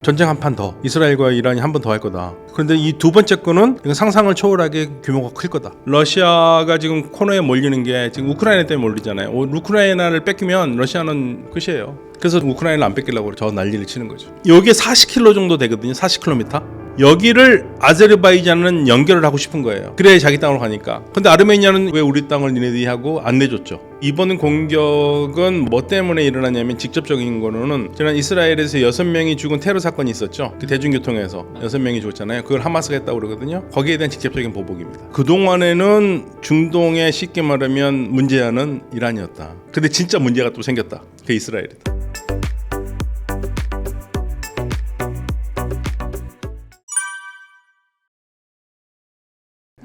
전쟁 한 판 더, 이스라엘과 이란이 한 번 더 할 거다. 그런데 이 두 번째 거는 상상을 초월하게 규모가 클 거다. 러시아가 지금 코너에 몰리는 게 지금 우크라이나 때문에 몰리잖아요. 우크라이나를 뺏기면 러시아는 끝이에요. 그래서 우크라이나를 안 뺏기려고 저 난리를 치는 거죠. 여기에 40km 정도 되거든요. 40km. 여기를 아제르바이잔은 연결을 하고 싶은 거예요. 그래야 자기 땅으로 가니까. 근데 아르메니아는 왜 우리 땅을 니네들이 하고 안 내줬죠. 이번 공격은 뭐 때문에 일어나냐면 직접적인 거로는 지난 이스라엘에서 6명이 죽은 테러 사건이 있었죠. 그 대중교통에서 6명이 죽었잖아요. 그걸 하마스가 했다고 그러거든요. 거기에 대한 직접적인 보복입니다. 그동안에는 중동에 쉽게 말하면 문제아는 이란이었다. 근데 진짜 문제가 또 생겼다. 그게 이스라엘이다.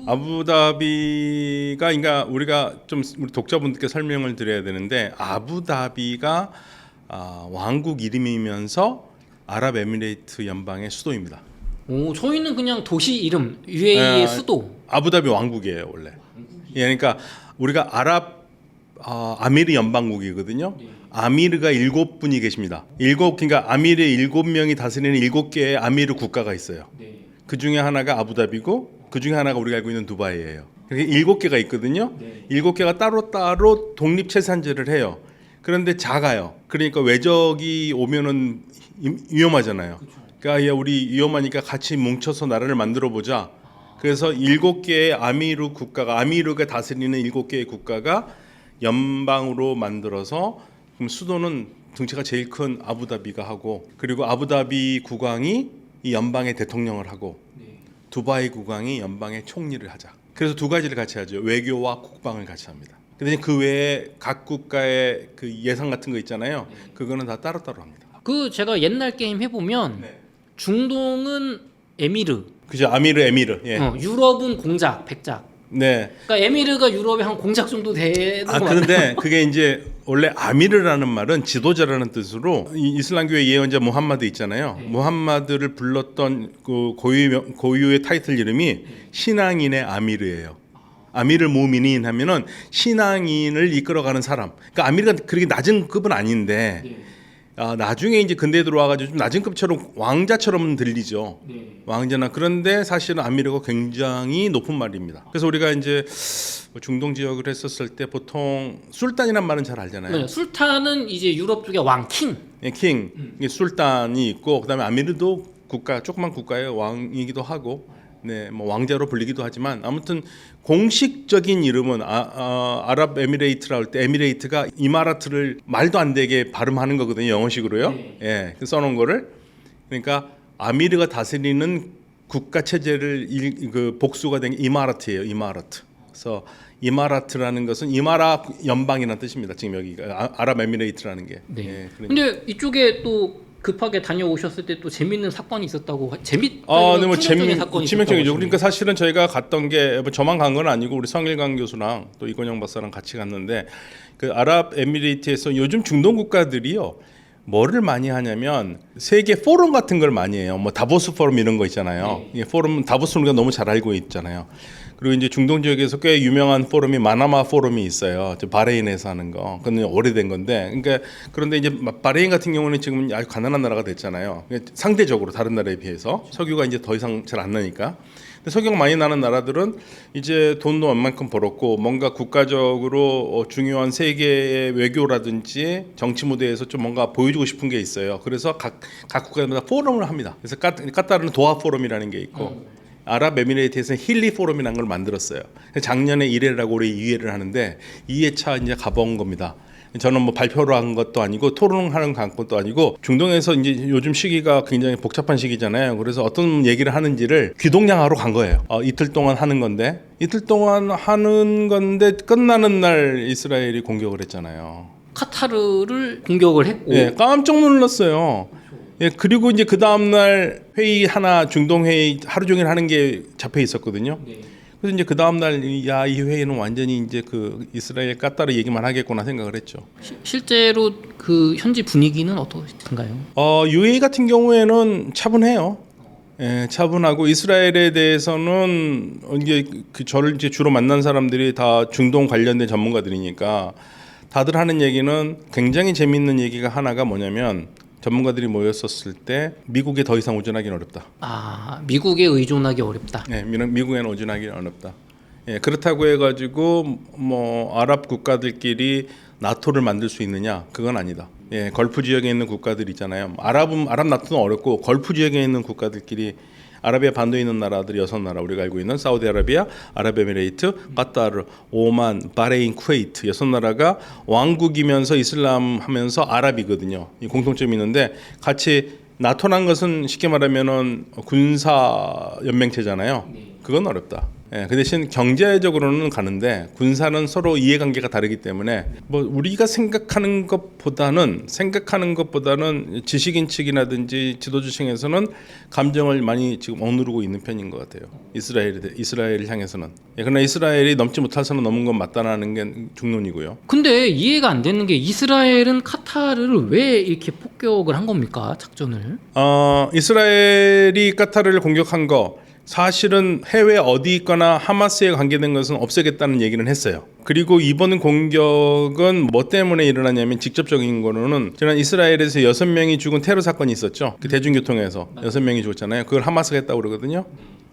아부다비가 그러니까 우리가 좀 우리 독자분들께 설명을 드려야 되는데 아부다비가 왕국 이름이면서 아랍에미레이트 연방의 수도입니다. 오, 저희는 그냥 도시 이름, UAE의 수도. 아부다비 왕국이에요 원래. 예, 그러니까 우리가 아미르 연방국이거든요. 아미르가 7분이 계십니다. 그러니까 아미르 7명이 다스리는 7개의 아미르 국가가 있어요. 그 중에 하나가 아부다비고 그 중에 하나가 우리가 알고 있는 두바이예요. 그렇게 7개가 있거든요. 7개가 따로따로 독립체산제를 해요. 그런데 작아요. 그러니까 외적이 오면은 위험하잖아요. 그러니까 우리 위험하니까 같이 뭉쳐서 나라를 만들어 보자. 그래서 7개의 아미르가 다스리는 7개의 국가가 연방으로 만들어서 그럼 수도는 덩치가 제일 큰 아부다비가 하고, 그리고 아부다비 국왕이 이 연방의 대통령을 하고, 두바이 국왕이 연방의 총리를 하자. 그래서 두 가지를 같이 하죠. 외교와 국방을 같이 합니다. 근데 그 외에 각 국가의 그 예산 같은 거 있잖아요. 그거는 다 따로따로 합니다. 그 제가 옛날 게임 해보면 중동은 에미르, 그죠? 에미르. 예. 유럽은 공작, 백작. 네. 그러니까 에미르가 유럽에 한 공작 정도 되는 거 같아요. 그런데 그게 이제 원래 아미르라는 말은 지도자라는 뜻으로 이슬람교의 예언자 무함마드 있잖아요. 무함마드를 불렀던 그 고유의 타이틀 이름이 신앙인의 아미르예요. 아미르 무미닌 하면은 신앙인을 이끌어가는 사람. 그러니까 아미르가 그렇게 낮은 급은 아닌데 나중에 이제 근대에 들어와가지고 좀 낮은 급처럼 왕자처럼 들리죠. 왕자나. 그런데 사실은 아미르가 굉장히 높은 말입니다. 그래서 우리가 이제 중동 지역을 했었을 때 보통 술단이란 말은 잘 알잖아요. 네, 술탄은 이제 유럽 쪽의 왕, 킹. 예, 킹. 이게 술단이 있고 그다음에 아미르도 조그만 국가의 왕이기도 하고, 네, 뭐 왕자로 불리기도 하지만 아무튼 공식적인 이름은 아랍에미레이트라 할 때 에미레이트가 이마라트를 말도 안 되게 발음하는 거거든요. 영어식으로요. 예, 써놓은 거를. 그러니까 아미르가 다스리는 국가 체제를 그 복수가 된 게 이마라트예요. 이마라트. 그래서 이마라트라는 것은 이마라 연방이라는 뜻입니다. 지금 여기가 아랍에미레이트라는 게. 네. 예, 근데 이쪽에 또 급하게 다녀오셨을 때 또 재밌는 사건이 있었다고. 네, 뭐 치명적인 사건이 치명적이죠. 그러니까 사실은 저희가 갔던 게 저만 간 건 아니고 우리 성일강 교수랑 또 이건영 박사랑 같이 갔는데, 그 아랍에미레이트에서 요즘 중동 국가들이요 뭐를 많이 하냐면 세계 포럼 같은 걸 많이 해요. 뭐 다보스 포럼 이런 거 있잖아요. 이 포럼 다보스는 우리가 너무 잘 알고 있잖아요. 그리고 이제 중동 지역에서 꽤 유명한 포럼이 마나마 포럼이 있어요. 바레인에서 하는 거. 그건 오래된 건데. 그러니까 그런데 이제 바레인 같은 경우는 지금 아주 가난한 나라가 됐잖아요. 상대적으로 다른 나라에 비해서 석유가 이제 더 이상 잘 안 나니까. 근데 석유가 많이 나는 나라들은 이제 돈도 얼만큼 벌었고 뭔가 국가적으로 중요한 세계의 외교라든지 정치 무대에서 좀 뭔가 보여주고 싶은 게 있어요. 그래서 각 국가마다 포럼을 합니다. 그래서 까타르는 도하 포럼이라는 게 있고, 아랍에미레이트에서는 힐리 포럼이라는 걸 만들었어요. 작년에 1회라고 올해 2회를 하는데 2회차 이제 가본 겁니다. 저는 뭐 발표를 한 것도 아니고 토론하는 것도 아니고, 중동에서 이제 요즘 시기가 굉장히 복잡한 시기잖아요. 그래서 어떤 얘기를 하는지를 귀동냥하러 간 거예요. 이틀 동안 하는 건데 끝나는 날 이스라엘이 공격을 했잖아요. 카타르를 공격을 했고. 예, 깜짝 놀랐어요. 예, 그리고 이제 그 다음 날 중동 회의 하루 종일 하는 게 잡혀 있었거든요. 그래서 이제 그 다음 날 이 회의는 완전히 이제 그 이스라엘 까따르 얘기만 하겠구나 생각을 했죠. 실제로 그 현지 분위기는 어떠신가요? UAE 같은 경우에는 차분해요. 예, 차분하고 이스라엘에 대해서는 이제 저를 이제 주로 만난 사람들이 다 중동 관련된 전문가들이니까 다들 하는 얘기는 굉장히 재밌는 얘기가 하나가 뭐냐면 전문가들이 모였었을 때 미국에 더 이상 의존하기는 어렵다. 아, 미국에 의존하기 어렵다. 네, 미국에는 의존하기는 어렵다. 예, 그렇다고 해가지고 뭐 아랍 국가들끼리 나토를 만들 수 있느냐? 그건 아니다. 예, 걸프 지역에 있는 국가들 있잖아요. 아랍 나토는 어렵고 걸프 지역에 있는 국가들끼리 아라비아 반도에 있는 나라들이 6나라 우리가 알고 있는 사우디아라비아, 아랍에미레이트, 카타르, 오만, 바레인, 쿠웨이트 6나라가 왕국이면서 이슬람 하면서 아랍이거든요. 이 공통점이 있는데 같이 나토란 것은 쉽게 말하면은 군사 연맹체잖아요. 그건 어렵다. 예, 그 대신 경제적으로는 가는데 군사는 서로 이해관계가 다르기 때문에 뭐 우리가 생각하는 것보다는 지식인 측이라든지 지도주층에서는 감정을 많이 지금 억누르고 있는 편인 것 같아요. 이스라엘을 향해서는. 예, 그러나 이스라엘이 넘지 못할 선은 넘은 건 맞다라는 게 중론이고요. 근데 이해가 안 되는 게 이스라엘은 카타르를 왜 이렇게 폭격을 한 겁니까? 작전을? 이스라엘이 카타르를 공격한 거 사실은 해외 어디 있거나 하마스에 관계된 것은 없애겠다는 얘기는 했어요. 그리고 이번 공격은 뭐 때문에 일어나냐면 직접적인 거로는 지난 이스라엘에서 6명이 죽은 테러 사건이 있었죠. 그 대중교통에서 6명이 죽었잖아요. 그걸 하마스가 했다고 그러거든요.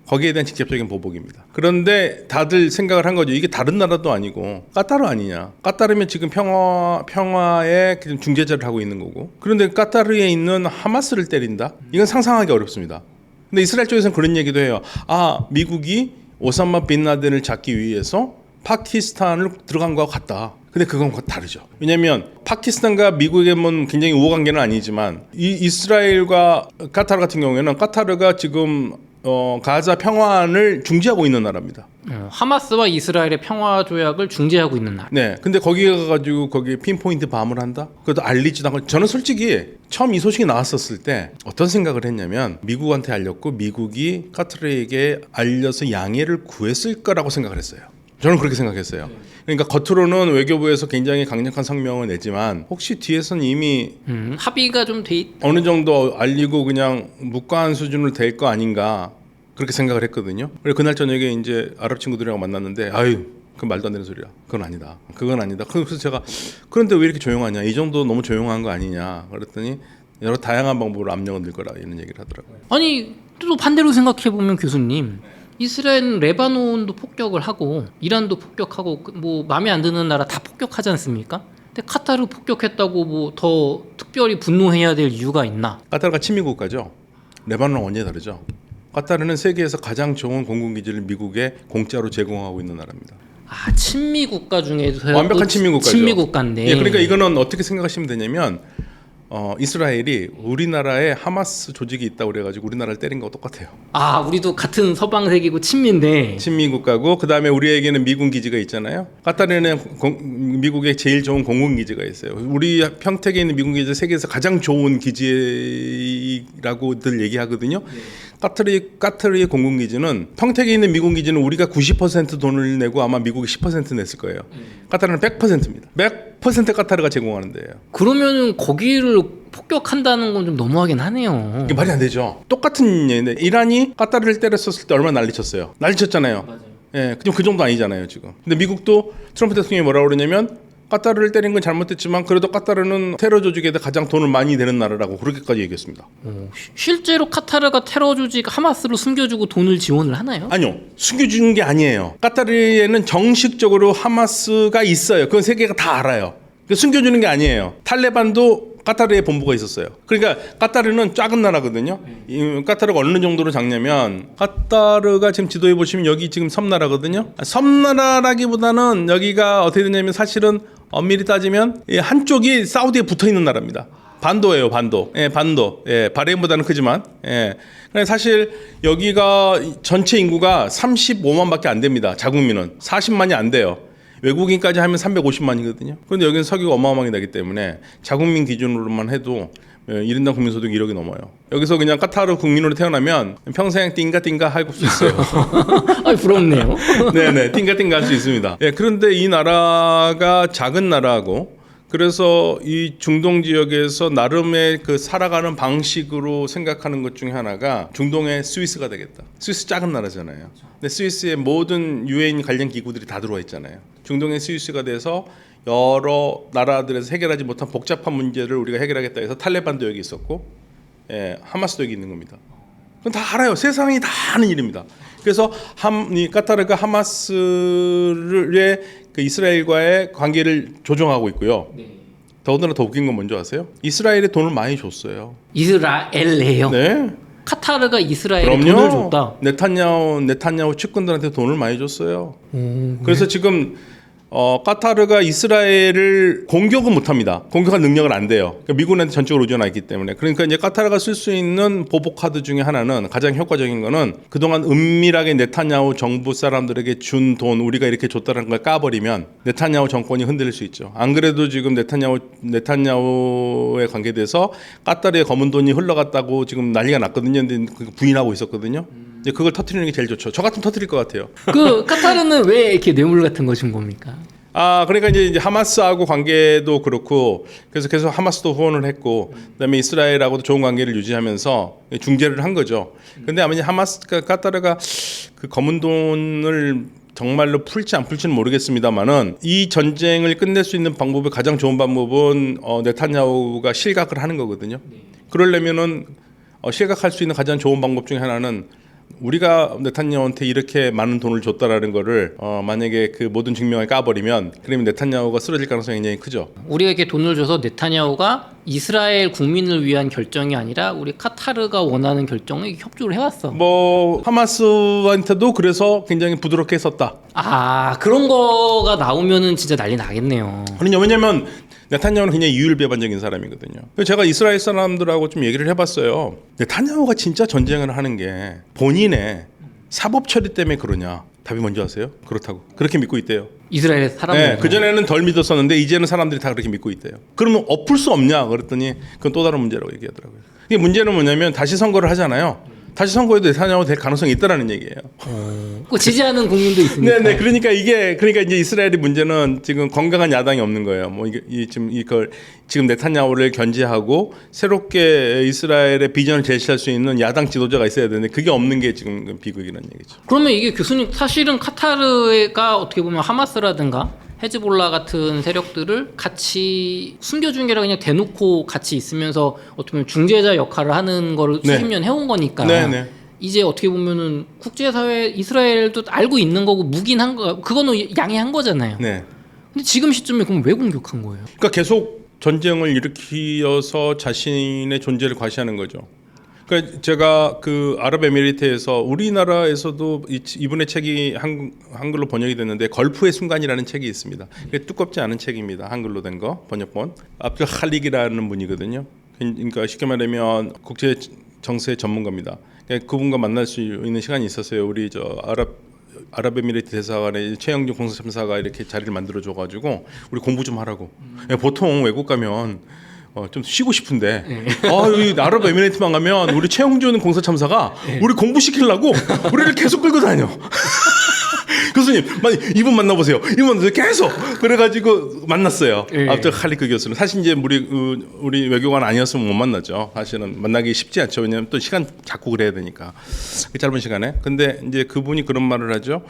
거기에 대한 직접적인 보복입니다. 그런데 다들 생각을 한 거죠. 이게 다른 나라도 아니고 까타르 아니냐. 까타르면 지금 평화의 중재자를 하고 있는 거고. 그런데 까타르에 있는 하마스를 때린다? 이건 상상하기 어렵습니다. 근데 이스라엘 쪽에서는 그런 얘기도 해요. 미국이 오사마 빈 라덴을 잡기 위해서 파키스탄을 들어간 거하고 같다. 근데 그건 다르죠. 왜냐하면 파키스탄과 미국의 뭐 굉장히 우호 관계는 아니지만 이스라엘과 카타르 같은 경우에는 카타르가 지금 가자 평화를 중재하고 있는 나라입니다. 하마스와 이스라엘의 평화 조약을 중재하고 있는 나라. 네, 근데 거기 가가지고 거기 핀포인트 밤을 한다? 그것도 알리지도 않고. 저는 솔직히 처음 이 소식이 나왔었을 때 어떤 생각을 했냐면 미국한테 알렸고 미국이 카타르에게 알려서 양해를 구했을 거라고 생각을 했어요. 저는 그렇게 생각했어요. 그러니까 겉으로는 외교부에서 굉장히 강력한 성명을 내지만 혹시 뒤에서는 이미 합의가 좀 돼 있다. 어느 정도 알리고 그냥 묵과한 수준으로 될 거 아닌가 그렇게 생각을 했거든요. 그래서 그날 저녁에 이제 아랍 친구들이랑 만났는데 그 말도 안 되는 소리야. 그건 아니다. 그래서 제가 그런데 왜 이렇게 조용하냐. 이 정도 너무 조용한 거 아니냐. 그랬더니 여러 다양한 방법으로 압력을 넣을 거라 이런 얘기를 하더라고요. 아니 또 반대로 생각해 보면 교수님, 이스라엘은 레바논도 폭격을 하고 이란도 폭격하고 뭐 마음에 안 드는 나라 다 폭격하지 않습니까? 근데 카타르 폭격했다고 뭐 더 특별히 분노해야 될 이유가 있나? 카타르가 친미 국가죠. 레바논은 완전히 다르죠. 카타르는 세계에서 가장 좋은 공군기지를 미국에 공짜로 제공하고 있는 나라입니다. 친미 국가 중에서 완벽한 친미 국가죠. 친미 국가인데. 예, 그러니까 이거는 어떻게 생각하시면 되냐면 이스라엘이 우리나라에 하마스 조직이 있다고 그래가지고 우리나라를 때린 거와 똑같아요. 우리도 같은 서방색이고 친미인데. 친미 국가고 그 다음에 우리에게는 미군 기지가 있잖아요. 카타르는 미국의 제일 좋은 공군 기지가 있어요. 우리 평택에 있는 미군 기지 세계에서 가장 좋은 기지라고들 얘기하거든요. 카타르의 공군 기지는 평택에 있는 미군 기지는 우리가 90% 돈을 내고 아마 미국이 10% 냈을 거예요. 카타르는 100%입니다. 100% 카타르가 제공하는 데예요. 그러면은 거기를 폭격한다는 건 좀 너무하긴 하네요. 이게 말이 안 되죠. 똑같은 얘기인데 이란이 카타르를 때렸었을 때 얼마나 난리쳤어요. 난리쳤잖아요. 맞아요. 예, 그 정도 아니잖아요 지금. 근데 미국도 트럼프 대통령이 뭐라고 그러냐면 카타르를 때린 건 잘못됐지만 그래도 카타르는 테러 조직에다 가장 돈을 많이 내는 나라라고 그렇게까지 얘기했습니다. 실제로 카타르가 테러 조직 하마스를 숨겨주고 돈을 지원을 하나요? 아니요, 숨겨주는 게 아니에요. 카타르에는 정식적으로 하마스가 있어요. 그건 세계가 다 알아요. 숨겨주는 게 아니에요. 탈레반도 카타르에 본부가 있었어요. 그러니까 카타르는 작은 나라거든요. 카타르가 어느 정도로 작냐면 카타르가 지금 지도에 보시면 여기 지금 섬나라거든요. 섬나라라기보다는 여기가 어떻게 되냐면 사실은 엄밀히 따지면 한쪽이 사우디에 붙어 있는 나라입니다. 반도예요, 반도. 예, 반도. 예, 바레인보다는 크지만. 예. 사실 여기가 전체 인구가 35만밖에 안 됩니다. 자국민은 40만이 안 돼요. 외국인까지 하면 350만이거든요. 그런데 여기는 석유가 어마어마하게 나기 때문에 자국민 기준으로만 해도 1인당 국민소득 1억이 넘어요. 여기서 그냥 카타르 국민으로 태어나면 평생 띵가띵가 할 수 있어요. 부럽네요. 네네, 띵가띵가 할 수 있습니다. 예, 그런데 이 나라가 작은 나라하고 그래서 이 중동 지역에서 나름의 그 살아가는 방식으로 생각하는 것 중에 하나가 중동의 스위스가 되겠다. 스위스 작은 나라잖아요. 근데 스위스의 모든 유엔 관련 기구들이 다 들어와 있잖아요. 중동의 스위스가 돼서 여러 나라들에서 해결하지 못한 복잡한 문제를 우리가 해결하겠다 해서 탈레반도 여기 있었고, 하마스도 여기 있는 겁니다. 그건 다 알아요. 세상이 다 아는 일입니다. 그래서 이 카타르가 하마스의 그 이스라엘과의 관계를 조정하고 있고요. 더군다나 더 웃긴 건 뭔지 아세요? 이스라엘에 돈을 많이 줬어요. 이스라엘이에요. 네. 카타르가 이스라엘에 그럼요. 돈을 줬다. 네탄야후 측근들한테 돈을 많이 줬어요. 그래서 지금 카타르가 이스라엘을 공격은 못합니다. 공격할 능력은 안 돼요. 그러니까 미군한테 전적으로 의존하 있기 때문에. 그러니까 이제 카타르가 쓸 수 있는 보복 카드 중에 하나는 가장 효과적인 거는 그동안 은밀하게 네탄야후 정부 사람들에게 준 돈 우리가 이렇게 줬다는 걸 까버리면 네탄야후 정권이 흔들릴 수 있죠. 안 그래도 지금 네탄야후에 관계돼서 카타르의 검은 돈이 흘러갔다고 지금 난리가 났거든요. 근데 부인하고 있었거든요. 이제 그걸 터트리는 게 제일 좋죠. 저 같으면 터트릴 것 같아요. 그 카타르는 왜 이렇게 뇌물 같은 거 준 겁니까? 그러니까 이제 하마스하고 관계도 그렇고 그래서 계속 하마스도 후원을 했고 그다음에 이스라엘하고도 좋은 관계를 유지하면서 중재를 한 거죠. 근데 아마 카타르가 그 검은 돈을 정말로 풀지 안 풀지는 모르겠습니다만은 이 전쟁을 끝낼 수 있는 방법의 가장 좋은 방법은 네탄야후가 실각을 하는 거거든요. 그러려면은 실각할 수 있는 가장 좋은 방법 중에 하나는 우리가 네탄야후한테 이렇게 많은 돈을 줬다라는 거를 만약에 그 모든 증명을 까버리면 그러면 네탄야후가 쓰러질 가능성이 굉장히 크죠. 우리가 이렇게 돈을 줘서 네타냐후가 이스라엘 국민을 위한 결정이 아니라 우리 카타르가 원하는 결정에 협조를 해왔어. 뭐 하마스한테도 그래서 굉장히 부드럽게 했었다. 그런 거가 나오면은 진짜 난리 나겠네요. 왜냐면 네탄야후는 굉장히 이율배반적인 사람이거든요. 그래서 제가 이스라엘 사람들하고 좀 얘기를 해봤어요. 네탄야후가 진짜 전쟁을 하는 게 본인의 사법 처리 때문에 그러냐? 답이 뭔지 아세요? 그렇다고. 그렇게 믿고 있대요. 이스라엘 사람들. 네, 그전에는 덜 믿었었는데 이제는 사람들이 다 그렇게 믿고 있대요. 그러면 엎을 수 없냐? 그랬더니 그건 또 다른 문제라고 얘기하더라고요. 이게 문제는 뭐냐면 다시 선거를 하잖아요. 다시 선거에도 네탄야후 될 가능성이 있다라는 얘기예요. 그 지지하는 국민도 있으니까. 네, 그러니까 이제 이스라엘의 문제는 지금 건강한 야당이 없는 거예요. 뭐 지금 네탄야후를 견제하고 새롭게 이스라엘의 비전을 제시할 수 있는 야당 지도자가 있어야 되는데 그게 없는 게 지금 비극이라는 얘기죠. 그러면 이게 교수님 사실은 카타르가 어떻게 보면 하마스라든가 헤즈볼라 같은 세력들을 같이 숨겨준 게 아니라 그냥 대놓고 같이 있으면서 어떻게 보면 중재자 역할을 하는 거를 수십 년 해온 거니까 이제 어떻게 보면은 국제사회 이스라엘도 알고 있는 거고 묵인한 거 그거는 양해한 거잖아요. 근데 지금 시점에 그럼 왜 공격한 거예요? 그러니까 계속 전쟁을 일으키어서 자신의 존재를 과시하는 거죠. 그러니까 제가 그 아랍에미리트에서 우리나라에서도 이분의 책이 한글로 번역이 됐는데 걸프의 순간이라는 책이 있습니다. 두껍지 않은 책입니다. 한글로 된 거 번역본. 압둘 칼릭이라는 분이거든요. 그러니까 쉽게 말하면 국제 정세 전문가입니다. 그러니까 그분과 만날 수 있는 시간이 있었어요. 우리 아랍에미리트 대사관의 최영준 공사참사가 이렇게 자리를 만들어줘가지고 우리 공부 좀 하라고. 보통 외국 가면 좀 쉬고 싶은데 여기 아랍에미리트만 가면 우리 최영준 공사참사가 우리 공부시키려고 우리를 계속 끌고 다녀. 교수님, 이분 만나보세요. 이분 만나보세요. 계속 그래가지고 만났어요. 압둘 칼리크 교수는 사실 이제 우리 외교관 아니었으면 못 만나죠. 사실은 만나기 쉽지 않죠. 왜냐하면 또 시간 잡고 그래야 되니까 그 짧은 시간에. 근데 이제 그분이 그런 말을 하죠.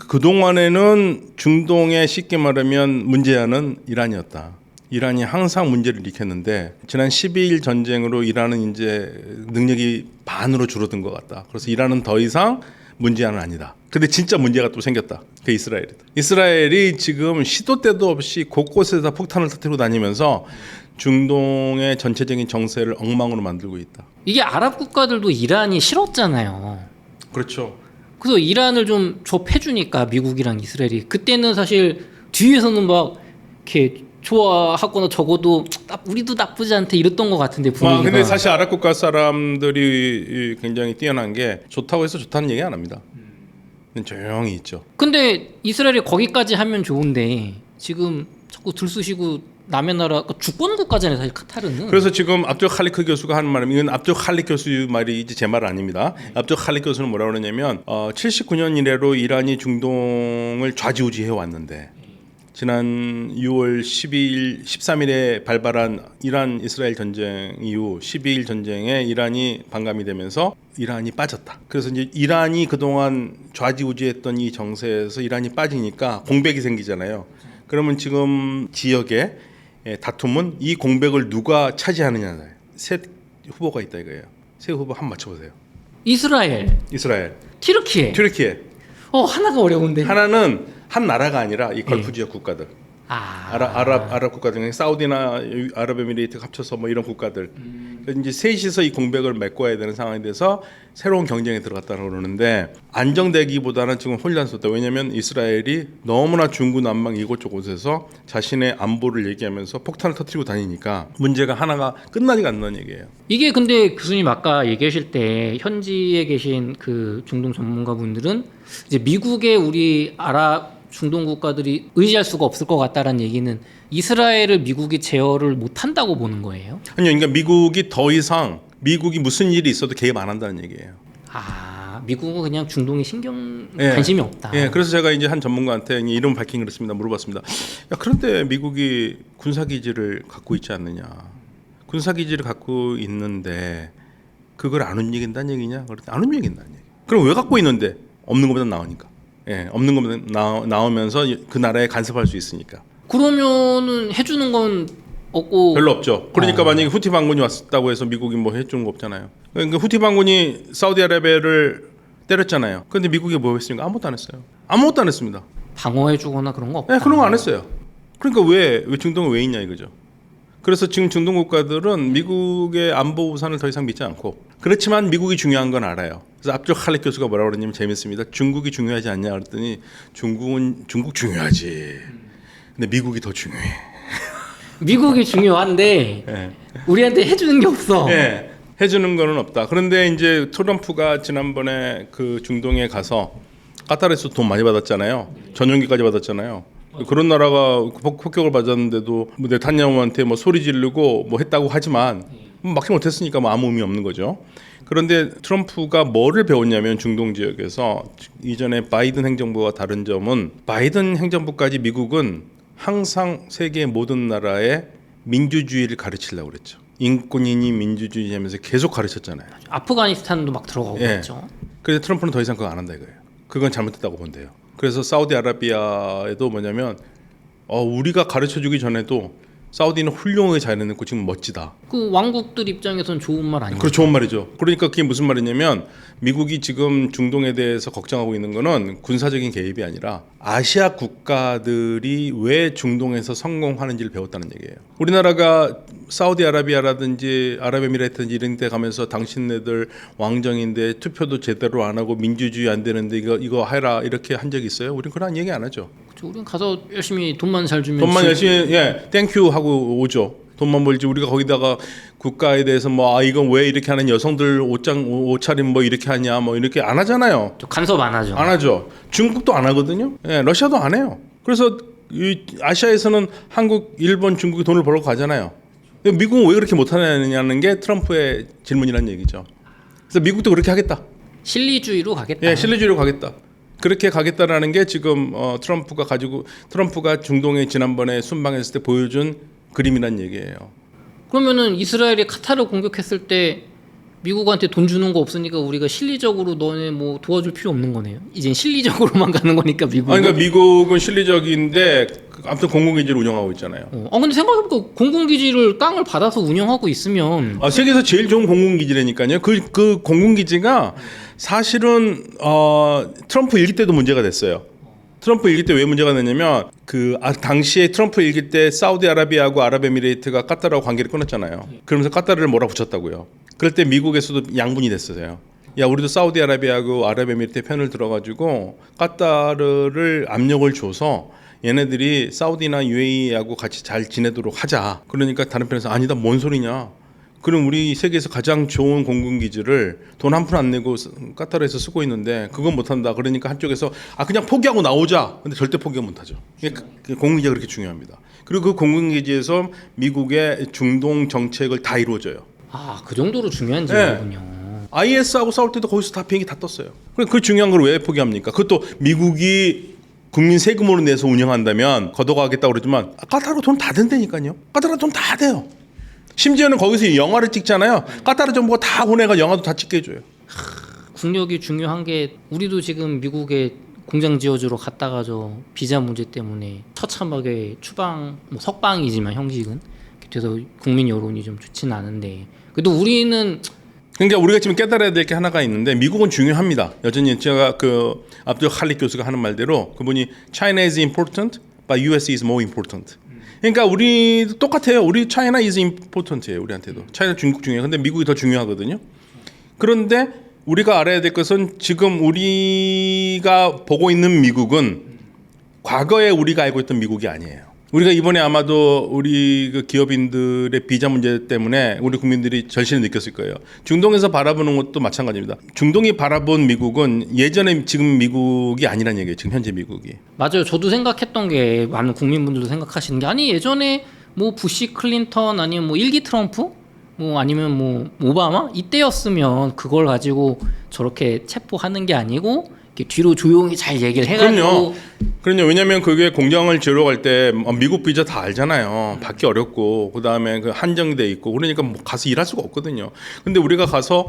그 동안에는 중동에 쉽게 말하면 문제아는 이란이었다. 이란이 항상 문제를 일으켰는데 지난 12일 전쟁으로 이란은 이제 능력이 반으로 줄어든 것 같다. 그래서 이란은 더 이상 문제아는 아니다. 근데 진짜 문제가 또 생겼다. 그 이스라엘이다. 이스라엘이 지금 시도 때도 없이 곳곳에다 폭탄을 터뜨리고 다니면서 중동의 전체적인 정세를 엉망으로 만들고 있다. 이게 아랍 국가들도 이란이 싫었잖아요. 그렇죠. 그래서 이란을 좀 접해주니까 미국이랑 이스라엘이 그때는 사실 뒤에서는 막 이렇게 좋아하거나 적어도 우리도 나쁘지 않대 이랬던 것 같은데 분위기가. 근데 사실 아랍 국가 사람들이 굉장히 뛰어난 게 좋다고 해서 좋다는 얘기 안 합니다. 조용히 있죠. 근데 이스라엘이 거기까지 하면 좋은데 지금 자꾸 들쑤시고 남의 나라 주권 국가잖아요 사실 카타르는. 그래서 지금 압둘 칼리크 교수가 하는 말은 이건 압둘 칼리크 교수 말이 이제 제 말 아닙니다. 압둘 칼리크 교수는 뭐라고 그러냐면 79년 이래로 이란이 중동을 좌지우지해 왔는데 지난 6월 12일, 13일에 발발한 이란 이스라엘 전쟁 이후 12일 전쟁에 이란이 반감이 되면서 이란이 빠졌다. 그래서 이제 이란이 그동안 좌지우지했던 이 정세에서 이란이 빠지니까 공백이 생기잖아요. 그러면 지금 지역의 다툼은 이 공백을 누가 차지하느냐예요. 세 후보가 있다 이거예요. 세 후보 한번 맞춰보세요. 이스라엘, 튀르키예. 하나가 어려운데. 하나는 한 나라가 아니라 이 걸프 지역 국가들. 아랍 국가 중에 사우디나 아랍에미레이트가 합쳐서 뭐 이런 국가들. 그래서 이제 셋이서 이 공백을 메꿔야 되는 상황이 돼서 새로운 경쟁에 들어갔다고 그러는데 안정되기보다는 지금 혼란스럽다. 왜냐하면 이스라엘이 너무나 중구난방 이곳저곳에서 자신의 안보를 얘기하면서 폭탄을 터뜨리고 다니니까 문제가 하나가 끝나지가 않는 얘기예요. 이게 근데 교수님 아까 얘기하실 때 현지에 계신 그 중동 전문가분들은 이제 미국의 우리 아랍 중동 국가들이 의지할 수가 없을 것 같다라는 얘기는 이스라엘을 미국이 제어를 못한다고 보는 거예요? 아니요, 그러니까 미국이 더 이상 미국이 무슨 일이 있어도 개입 안 한다는 얘기예요. 미국은 그냥 중동에 관심이 없다. 그래서 제가 이제 한 전문가한테 이름 밝힌 그렇습니다. 물어봤습니다. 야, 그런데 미국이 군사기지를 갖고 있지 않느냐? 군사기지를 갖고 있는데 그걸 안 움직인다는 얘기냐? 그랬더니 안 움직인다는 얘기. 그럼 왜 갖고 있는데? 없는 것보다 나으니까. 없는 것보다 나오면서 그 나라에 간섭할 수 있으니까. 그러면은 해주는 건 없고 별로 없죠. 그러니까 만약에 후티 반군이 왔다고 해서 미국이 뭐 해주는 거 없잖아요. 그러니까 후티 반군이 사우디아라비아를 때렸잖아요. 그런데 미국이 뭐 했습니까? 아무것도 안 했어요. 아무것도 안 했습니다. 방어해주거나 그런 거 없다. 그런 거 안 했어요. 그러니까 왜 중동에 왜 있냐 이거죠. 그래서 지금 중동 국가들은 미국의 안보 우산을 더 이상 믿지 않고, 그렇지만 미국이 중요한 건 알아요. 그래서 앞쪽 할렉 교수가 뭐라고 그러냐면 재밌습니다. 중국이 중요하지 않냐 그랬더니 중국 중요하지. 근데 미국이 더 중요해. 미국이 중요한데 우리한테 해주는 게 없어. 해주는 거는 없다. 그런데 이제 트럼프가 지난번에 그 중동에 가서 카타르에서 돈 많이 받았잖아요. 전용기까지 받았잖아요. 그런 나라가 폭격을 받았는데도 뭐 네타냐후한테 뭐 소리 지르고 뭐 했다고 하지만 막지 못했으니까 뭐 아무 의미 없는 거죠. 그런데 트럼프가 뭐를 배웠냐면 중동 지역에서 이전에 바이든 행정부와 다른 점은 바이든 행정부까지 미국은 항상 세계 모든 나라의 민주주의를 가르치려고 그랬죠. 인권이니 민주주의 하면서 계속 가르쳤잖아요. 아프가니스탄도 막 들어가고 그랬죠. 그래서 트럼프는 더 이상 그거 안 한다 이거예요. 그건 잘못됐다고 본대요. 그래서 사우디아라비아에도 뭐냐면 우리가 가르쳐주기 전에도 사우디는 훌륭하게 잘해놓고 지금 멋지다. 그 왕국들 입장에서는 좋은 말 아니에요? 그렇죠, 좋은 말이죠. 그러니까 그게 무슨 말이냐면 미국이 지금 중동에 대해서 걱정하고 있는 거는 군사적인 개입이 아니라 아시아 국가들이 왜 중동에서 성공하는지를 배웠다는 얘기예요. 우리나라가 사우디아라비아라든지 아랍에미레이트든지 이런 데 가면서 당신네들 왕정인데 투표도 제대로 안 하고 민주주의 안 되는데 이거 해라 이렇게 한 적이 있어요? 우린 그런 얘기 안 하죠. 우리는 가서 열심히 돈만 잘 주면 열심히 땡큐 하고 오죠. 돈만 벌지. 우리가 거기다가 국가에 대해서 이건 왜 이렇게 하는 여성들 옷차림 뭐 이렇게 하냐 뭐 이렇게 안 하잖아요. 간섭 안 하죠. 안 하죠. 중국도 안 하거든요. 러시아도 안 해요. 그래서 이 아시아에서는 한국, 일본, 중국이 돈을 벌러 가잖아요. 미국은 왜 그렇게 못하느냐는 게 트럼프의 질문이라는 얘기죠. 그래서 미국도 그렇게 하겠다. 실리주의로 가겠다. 실리주의로 가겠다. 그렇게 가겠다라는 게 지금 트럼프가 중동에 지난번에 순방했을 때 보여준 그림이란 얘기예요. 그러면은 이스라엘이 카타르를 공격했을 때 미국한테 돈 주는 거 없으니까 우리가 실리적으로 너네 뭐 도와줄 필요 없는 거네요. 이젠 실리적으로만 가는 거니까 미국은. 그러니까 미국은 실리적인데 아무튼 공군기지를 운영하고 있잖아요. 근데 생각해보니까 공군기지를 땅을 받아서 운영하고 있으면 세계에서 제일 좋은 공군기지라니까요. 그 공군기지가 사실은 트럼프 일기 때도 문제가 됐어요. 트럼프 일기 때 왜 문제가 됐냐면 당시에 트럼프 일기 때 사우디아라비아하고 아랍에미레이트가 카타르하고 관계를 끊었잖아요. 그러면서 카타르를 몰아붙였다고요. 그럴 때 미국에서도 양분이 됐어요. 야, 우리도 사우디아라비아하고 아랍에미리트 편을 들어가지고 카타르를 압력을 줘서 얘네들이 사우디나 UAE하고 같이 잘 지내도록 하자. 그러니까 다른 편에서 아니다, 뭔 소리냐. 그럼 우리 세계에서 가장 좋은 공군기지를 돈 한 푼 안 내고 카타르에서 쓰고 있는데 그건 못한다. 그러니까 한쪽에서 그냥 포기하고 나오자. 근데 절대 포기 못하죠. 공군기지가 그렇게 중요합니다. 그리고 그 공군기지에서 미국의 중동 정책을 다 이루어져요. 그 정도로 중요한 지역이군요. IS하고 싸울 때도 거기서 다 비행기 다 떴어요. 그 중요한 걸 왜 포기합니까? 그것도 미국이 국민 세금으로 내서 운영한다면 걷어가겠다고 그러지만 까타르 돈 다 된다니까요. 까타르 돈 다 돼요. 심지어는 거기서 영화를 찍잖아요. 까타르 정부가 다 보내가 영화도 다 찍게 해줘요. 국력이 중요한 게 우리도 지금 미국에 공장 지어주러 갔다가 저 비자 문제 때문에 처참하게 추방 뭐 석방이지만 형식은 그래서 국민 여론이 좀 좋지는 않은데 그래도 우리는 그러니까 우리가 지금 깨달아야 될 게 하나가 있는데 미국은 중요합니다. 여전히 제가 그 압둘 칼릭 교수가 하는 말대로 그분이 China is important, but US is more important. 그러니까 우리 똑같아요. 우리 China is important예요. 우리한테도. China 중국 중요해요. 근데 미국이 더 중요하거든요. 그런데 우리가 알아야 될 것은 지금 우리가 보고 있는 미국은 과거에 우리가 알고 있던 미국이 아니에요. 우리가 이번에 아마도 우리 그 기업인들의 비자 문제 때문에 우리 국민들이 절실히 느꼈을 거예요. 중동에서 바라보는 것도 마찬가지입니다. 중동이 바라본 미국은 예전에 지금 미국이 아니란 얘기예요. 지금 현재 미국이. 맞아요. 저도 생각했던 게 많은 국민분들도 생각하시는 게 아니 예전에 뭐 부시 클린턴 아니면 뭐 일기 트럼프 뭐 아니면 뭐 오바마 이때였으면 그걸 가지고 저렇게 체포하는 게 아니고 이렇게 뒤로 조용히 잘 얘기를 해가지고 그럼요. 왜냐하면 그게 공장을 지으러 갈 때 미국 비자 다 알잖아요. 받기 어렵고 그 다음에 그 한정돼 있고 그러니까 뭐 가서 일할 수가 없거든요. 근데 우리가 가서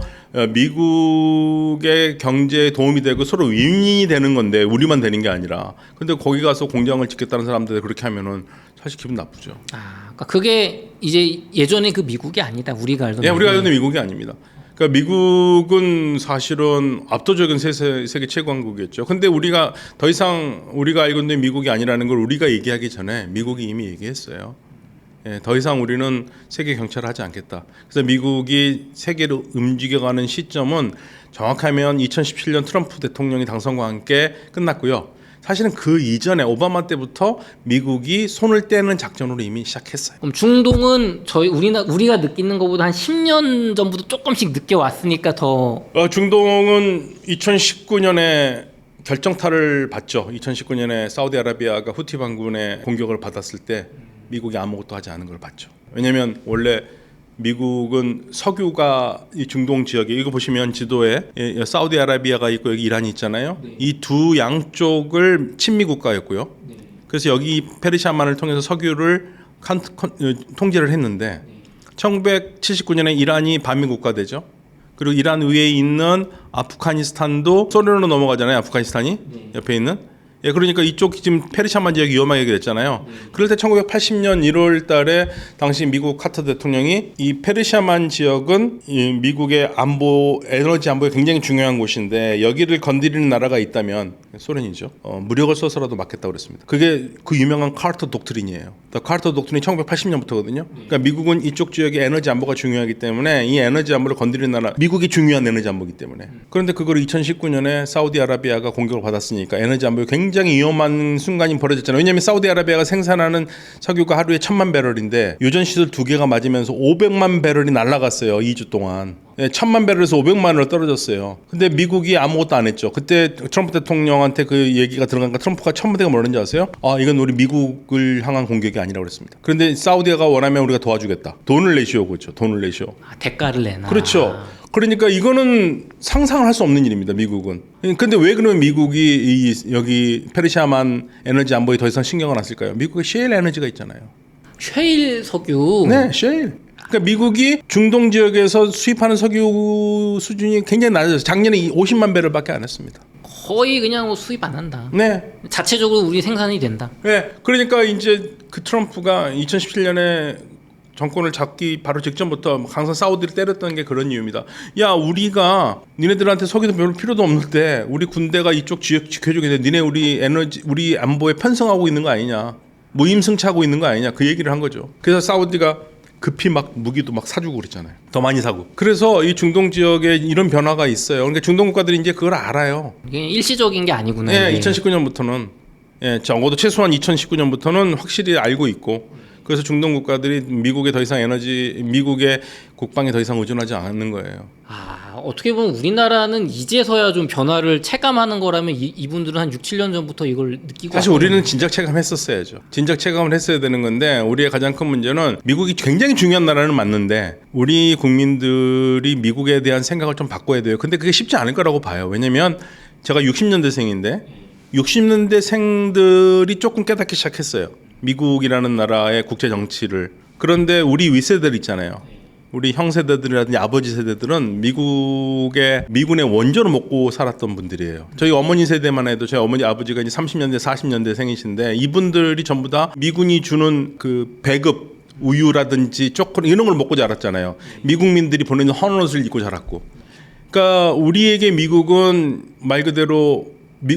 미국의 경제에 도움이 되고 서로 윈윈이 되는 건데 우리만 되는 게 아니라 근데 거기 가서 공장을 짓겠다는 사람들 그렇게 하면은 사실 기분 나쁘죠. 그러니까 그게 이제 예전에 그 미국이 아니다. 우리가 알던. 네, 우리가 알던 미국이 아닙니다. 그러니까 미국은 사실은 압도적인 세계 최고 강국이었죠. 근데 우리가 더 이상 우리가 알고 있는 미국이 아니라는 걸 우리가 얘기하기 전에 미국이 이미 얘기했어요. 예, 더 이상 우리는 세계 경찰을 하지 않겠다. 그래서 미국이 세계로 움직여가는 시점은 정확하면 2017년 트럼프 대통령이 당선과 함께 끝났고요. 사실은 그 이전에 오바마 때부터 미국이 손을 떼는 작전으로 이미 시작했어요. 그럼 중동은 우리가 느끼는 것보다 한 10년 전부터 조금씩 늦게 왔으니까 더. 중동은 2019년에 결정타를 받죠. 2019년에 사우디아라비아가 후티 반군의 공격을 받았을 때 미국이 아무것도 하지 않은 걸 봤죠. 왜냐하면 원래 미국은 석유가 이 중동 지역에 이거 보시면 지도에 사우디아라비아가 있고 여기 이란이 있잖아요. 네. 이 두 양쪽을 친미 국가였고요. 네. 그래서 여기 페르시아만을 통해서 석유를 통제를 했는데 1979년에 이란이 반미 국가 되죠. 그리고 이란 위에 있는 아프가니스탄도 소련으로 넘어가잖아요. 아프가니스탄이 네. 옆에 있는. 예, 그러니까 이쪽 지금 페르시아만 지역이 위험하게 됐잖아요. 그럴 때 1980년 1월 달에 당시 미국 카터 대통령이 이 페르시아만 지역은 이 미국의 안보, 에너지 안보에 굉장히 중요한 곳인데 여기를 건드리는 나라가 있다면 소련이죠. 무력을 써서라도 막겠다고 그랬습니다. 그게 그 유명한 카터 독트린이에요. 카터 독트린이 1980년부터거든요. 그러니까 미국은 이쪽 지역의 에너지 안보가 중요하기 때문에 이 에너지 안보를 건드리는 나라, 미국이 중요한 에너지 안보이기 때문에. 그런데 그걸 2019년에 사우디아라비아가 공격을 받았으니까 에너지 안보에 굉장히 위험한 순간이 벌어졌잖아요. 왜냐하면 사우디아라비아가 생산하는 석유가 하루에 1,000만 배럴인데 유전 시설 2개가 맞으면서 500만 배럴이 날아갔어요. 2주 동안. 1,000만 배럴에서 500만으로 떨어졌어요. 근데 미국이 아무것도 안 했죠. 그때 트럼프 대통령한테 그 얘기가 들어가니까 트럼프가 처음부터 뭐라는지 아세요? 이건 우리 미국을 향한 공격이 아니라고 그랬습니다. 그런데 사우디가 원하면 우리가 도와주겠다. 돈을 내시오. 그렇죠. 돈을 내시오. 대가를 내나. 그렇죠. 그러니까 이거는 상상을 할 수 없는 일입니다. 미국은. 근데 왜 그러면 미국이 여기 페르시아만 에너지 안보에 더 이상 신경을 안 쓸까요? 미국에 셰일 에너지가 있잖아요. 셰일 석유. 네, 셰일. 그러니까 미국이 중동 지역에서 수입하는 석유 수준이 굉장히 낮아졌어요. 작년에 50만 배럴밖에 안 했습니다. 거의 그냥 뭐 수입 안 한다. 네. 자체적으로 우리 생산이 된다. 네. 그러니까 이제 그 트럼프가 2017년에 정권을 잡기 바로 직전부터 항상 사우디를 때렸던 게 그런 이유입니다. 야, 우리가 니네들한테 석유도 별로 필요도 없는데 우리 군대가 이쪽 지역 지켜주게 돼. 니네 우리 안보에 편성하고 있는 거 아니냐. 무임승차하고 있는 거 아니냐. 그 얘기를 한 거죠. 그래서 사우디가 급히 막 무기도 막 사주고 그랬잖아요. 더 많이 사고. 그래서 이 중동 지역에 이런 변화가 있어요. 그러니까 중동 국가들이 이제 그걸 알아요. 이게 일시적인 게 아니구나. 네, 2019년부터는 적어도 최소한 2019년부터는 확실히 알고 있고. 그래서 중동 국가들이 미국에 더 이상 미국의 국방에 더 이상 의존하지 않는 거예요. 어떻게 보면 우리나라는 이제서야 좀 변화를 체감하는 거라면 이분들은 한 6, 7년 전부터 이걸 느끼고. 사실 우리는 진작 체감했었어야죠. 진작 체감을 했어야 되는 건데 우리의 가장 큰 문제는 미국이 굉장히 중요한 나라는 맞는데 우리 국민들이 미국에 대한 생각을 좀 바꿔야 돼요. 근데 그게 쉽지 않을 거라고 봐요. 왜냐면 제가 60년대생인데 60년대 생들이 조금 깨닫기 시작했어요. 미국이라는 나라의 국제 정치를. 그런데 우리 윗세대들 있잖아요. 우리 형세대들이라든지 아버지 세대들은 미군의 원조로 먹고 살았던 분들이에요. 저희 어머니 세대만 해도 저희 어머니 아버지가 이제 30년대 40년대 생이신데 이분들이 전부 다 미군이 주는 그 배급 우유라든지 초콜릿 이런 걸 먹고 자랐잖아요. 미국민들이 보내는 헌옷을 입고 자랐고. 그러니까 우리에게 미국은 말 그대로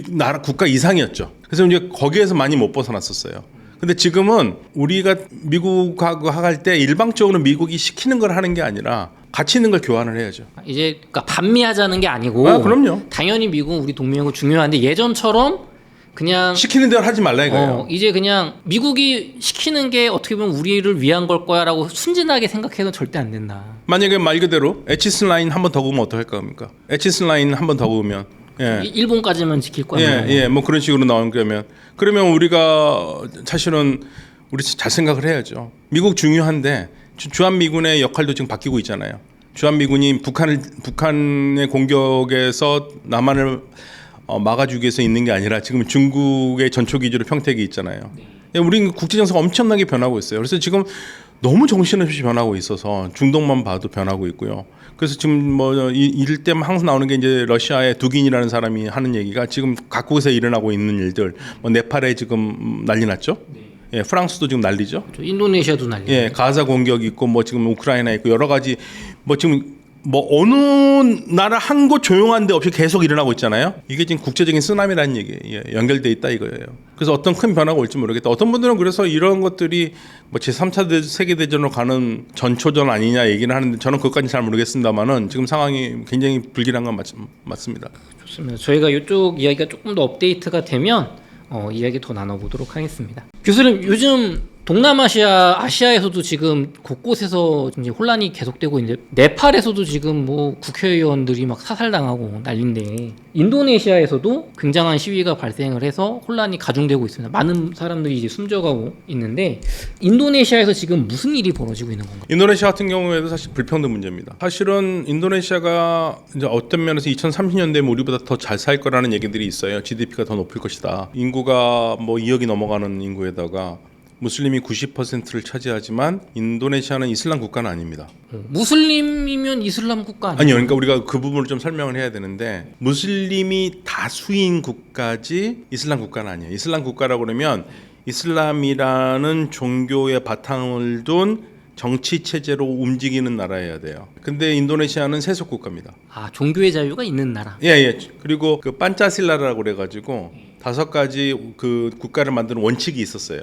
나라 국가 이상이었죠. 그래서 이제 거기에서 많이 못 벗어났었어요. 근데 지금은 우리가 미국하고 할 때 일방적으로 미국이 시키는 걸 하는 게 아니라 가치 있는 걸 교환을 해야죠. 이제 그러니까 반미하자는 게 아니고 그럼요. 당연히 미국은 우리 동맹이고 중요한데 예전처럼 그냥 시키는 대로 하지 말라 이거예요. 이제 그냥 미국이 시키는 게 어떻게 보면 우리를 위한 걸 거야라고 순진하게 생각해도 절대 안 된다. 만약에 말 그대로 에치슨 라인 한 번 더 그으면 어떡할 겁니까? 에치슨 라인 한 번 더 그으면 일본까지만 지킬 거야. 뭐 그런 식으로 나오는 그러면 우리가 사실은 우리 잘 생각을 해야죠. 미국 중요한데 주한미군의 역할도 지금 바뀌고 있잖아요. 주한미군이 북한의 공격에서 남한을 막아주기 위해서 있는 게 아니라 지금 중국의 전초기지로 평택이 있잖아요. 우리는 국제정세가 엄청나게 변하고 있어요. 그래서 지금 너무 정신없이 변하고 있어서 중동만 봐도 변하고 있고요. 그래서 지금 뭐 이럴 때만 항상 나오는 게 이제 러시아의 두긴이라는 사람이 하는 얘기가 지금 각국에서 일어나고 있는 일들, 뭐 네팔에 지금 난리 났죠. 예, 프랑스도 지금 난리죠. 인도네시아도 난리. 예, 가자 공격 있고 뭐 지금 우크라이나 있고 여러 가지 뭐 지금 뭐 어느 나라 한 곳 조용한 데 없이 계속 일어나고 있잖아요. 이게 지금 국제적인 쓰나미라는 얘기 연결돼 있다 이거예요. 그래서 어떤 큰 변화가 올지 모르겠다. 어떤 분들은 그래서 이런 것들이 뭐 제3차 세계대전으로 가는 전초전 아니냐 얘기는 하는데 저는 그것까지 잘 모르겠습니다만은 지금 상황이 굉장히 불길한 건 맞습니다. 좋습니다. 저희가 이쪽 이야기가 조금 더 업데이트가 되면 이야기 더 나눠보도록 하겠습니다. 교수님 요즘 아시아에서도 지금 곳곳에서 이제 혼란이 계속되고 있는데 네팔에서도 지금 뭐 국회의원들이 막 사살당하고 난리인데 인도네시아에서도 굉장한 시위가 발생을 해서 혼란이 가중되고 있습니다. 많은 사람들이 이제 숨져가고 있는데 인도네시아에서 지금 무슨 일이 벌어지고 있는 건가요? 인도네시아 같은 경우에도 사실 불평등 문제입니다. 사실은 인도네시아가 이제 어떤 면에서 2030년대에 우리보다 더 잘 살 거라는 얘기들이 있어요. GDP가 더 높을 것이다. 인구가 뭐 2억이 넘어가는 인구에다가 무슬림이 90%를 차지하지만 인도네시아는 이슬람 국가는 아닙니다. 무슬림이면 이슬람 국가 아니에요? 아니요. 그러니까 우리가 그 부분을 좀 설명을 해야 되는데 무슬림이 다수인 국가지 이슬람 국가는 아니에요. 이슬람 국가라고 그러면 이슬람이라는 종교의 바탕을 둔 정치 체제로 움직이는 나라여야 돼요. 근데 인도네시아는 세속 국가입니다. 종교의 자유가 있는 나라. 예. 그리고 그 판짜실라라고 그래가지고 5가지 그 국가를 만드는 원칙이 있었어요.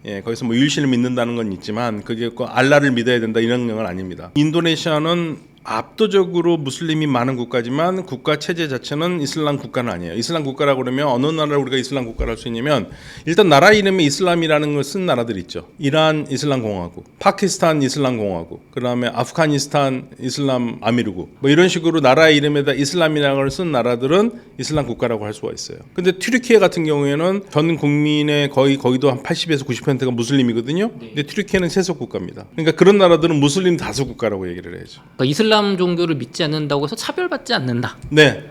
예, 거기서 뭐 유일신을 믿는다는 건 있지만 그게 그 알라를 믿어야 된다 이런 건 아닙니다. 인도네시아는 압도적으로 무슬림이 많은 국가지만 국가 체제 자체는 이슬람 국가는 아니에요. 이슬람 국가라고 그러면 어느 나라를 우리가 이슬람 국가를 할 수 있냐면 일단 나라 이름에 이슬람이라는 걸 쓴 나라들이 있죠. 이란 이슬람 공화국, 파키스탄 이슬람 공화국, 그다음에 아프가니스탄 이슬람 아미르국 뭐 이런 식으로 나라 이름에다 이슬람이라는 걸 쓴 나라들은 이슬람 국가라고 할 수가 있어요. 근데 튀르키예 같은 경우에는 전 국민의 거의도 한 80에서 90%가 무슬림이거든요. 근데 튀르키예는 세속 국가입니다. 그러니까 그런 나라들은 무슬림 다수 국가라고 얘기를 해야죠. 그러니까 이슬람 종교를 믿지 않는다고 해서 차별받지 않는다. 네.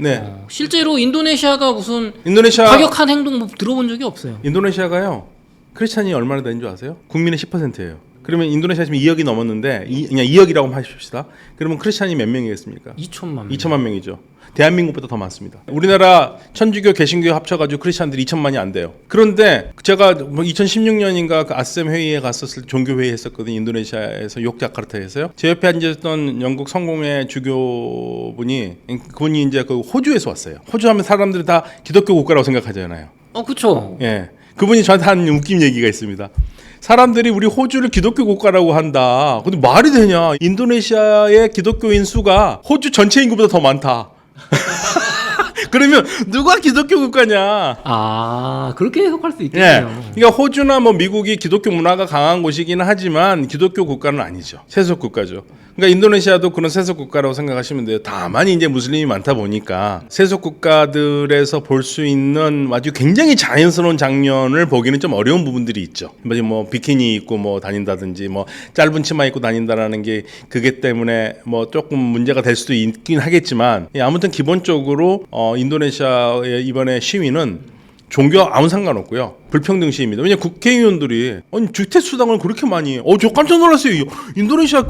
실제로 인도네시아가 무슨 인도네시아 과격한 행동 뭐 들어본 적이 없어요. 인도네시아가요. 크리스찬이 얼마나 되는 줄 아세요? 국민의 10%예요. 그러면 인도네시아 지금 2억이 넘었는데 그냥 2억이라고 하십시다. 그러면 크리스찬이 몇 명이겠습니까? 2천만 명. 2천만 명이죠. 대한민국보다 더 많습니다. 우리나라 천주교, 개신교 합쳐가지고 크리스찬들이 2천만이 안 돼요. 그런데 제가 뭐 2016년인가 그 아셈 회의에 갔었을 때 종교 회의 했었거든요. 인도네시아에서 욕자카르타에서요. 제 옆에 앉았던 영국 성공회 주교분이 그분이 이제 그 호주에서 왔어요. 호주 하면 사람들이 다 기독교 국가라고 생각하잖아요. 그렇죠. 예, 그분이 저한테 한 웃긴 얘기가 있습니다. 사람들이 우리 호주를 기독교 국가라고 한다. 근데 말이 되냐? 인도네시아의 기독교인 수가 호주 전체 인구보다 더 많다. 그러면 누가 기독교 국가냐? 그렇게 해석할 수 있겠네요. 그러니까 호주나 뭐 미국이 기독교 문화가 강한 곳이기는 하지만 기독교 국가는 아니죠. 세속 국가죠. 그러니까 인도네시아도 그런 세속 국가라고 생각하시면 돼요. 다만 이제 무슬림이 많다 보니까 세속 국가들에서 볼 수 있는 아주 굉장히 자연스러운 장면을 보기는 좀 어려운 부분들이 있죠. 뭐 비키니 입고 뭐 다닌다든지 뭐 짧은 치마 입고 다닌다라는 게 그게 때문에 뭐 조금 문제가 될 수도 있긴 하겠지만 아무튼 기본적으로 인도네시아의 이번에 시위는 종교 아무 상관없고요. 불평등 시위입니다. 왜냐 국회의원들이 아니 주택수당을 그렇게 많이 저 깜짝 놀랐어요. 인도네시아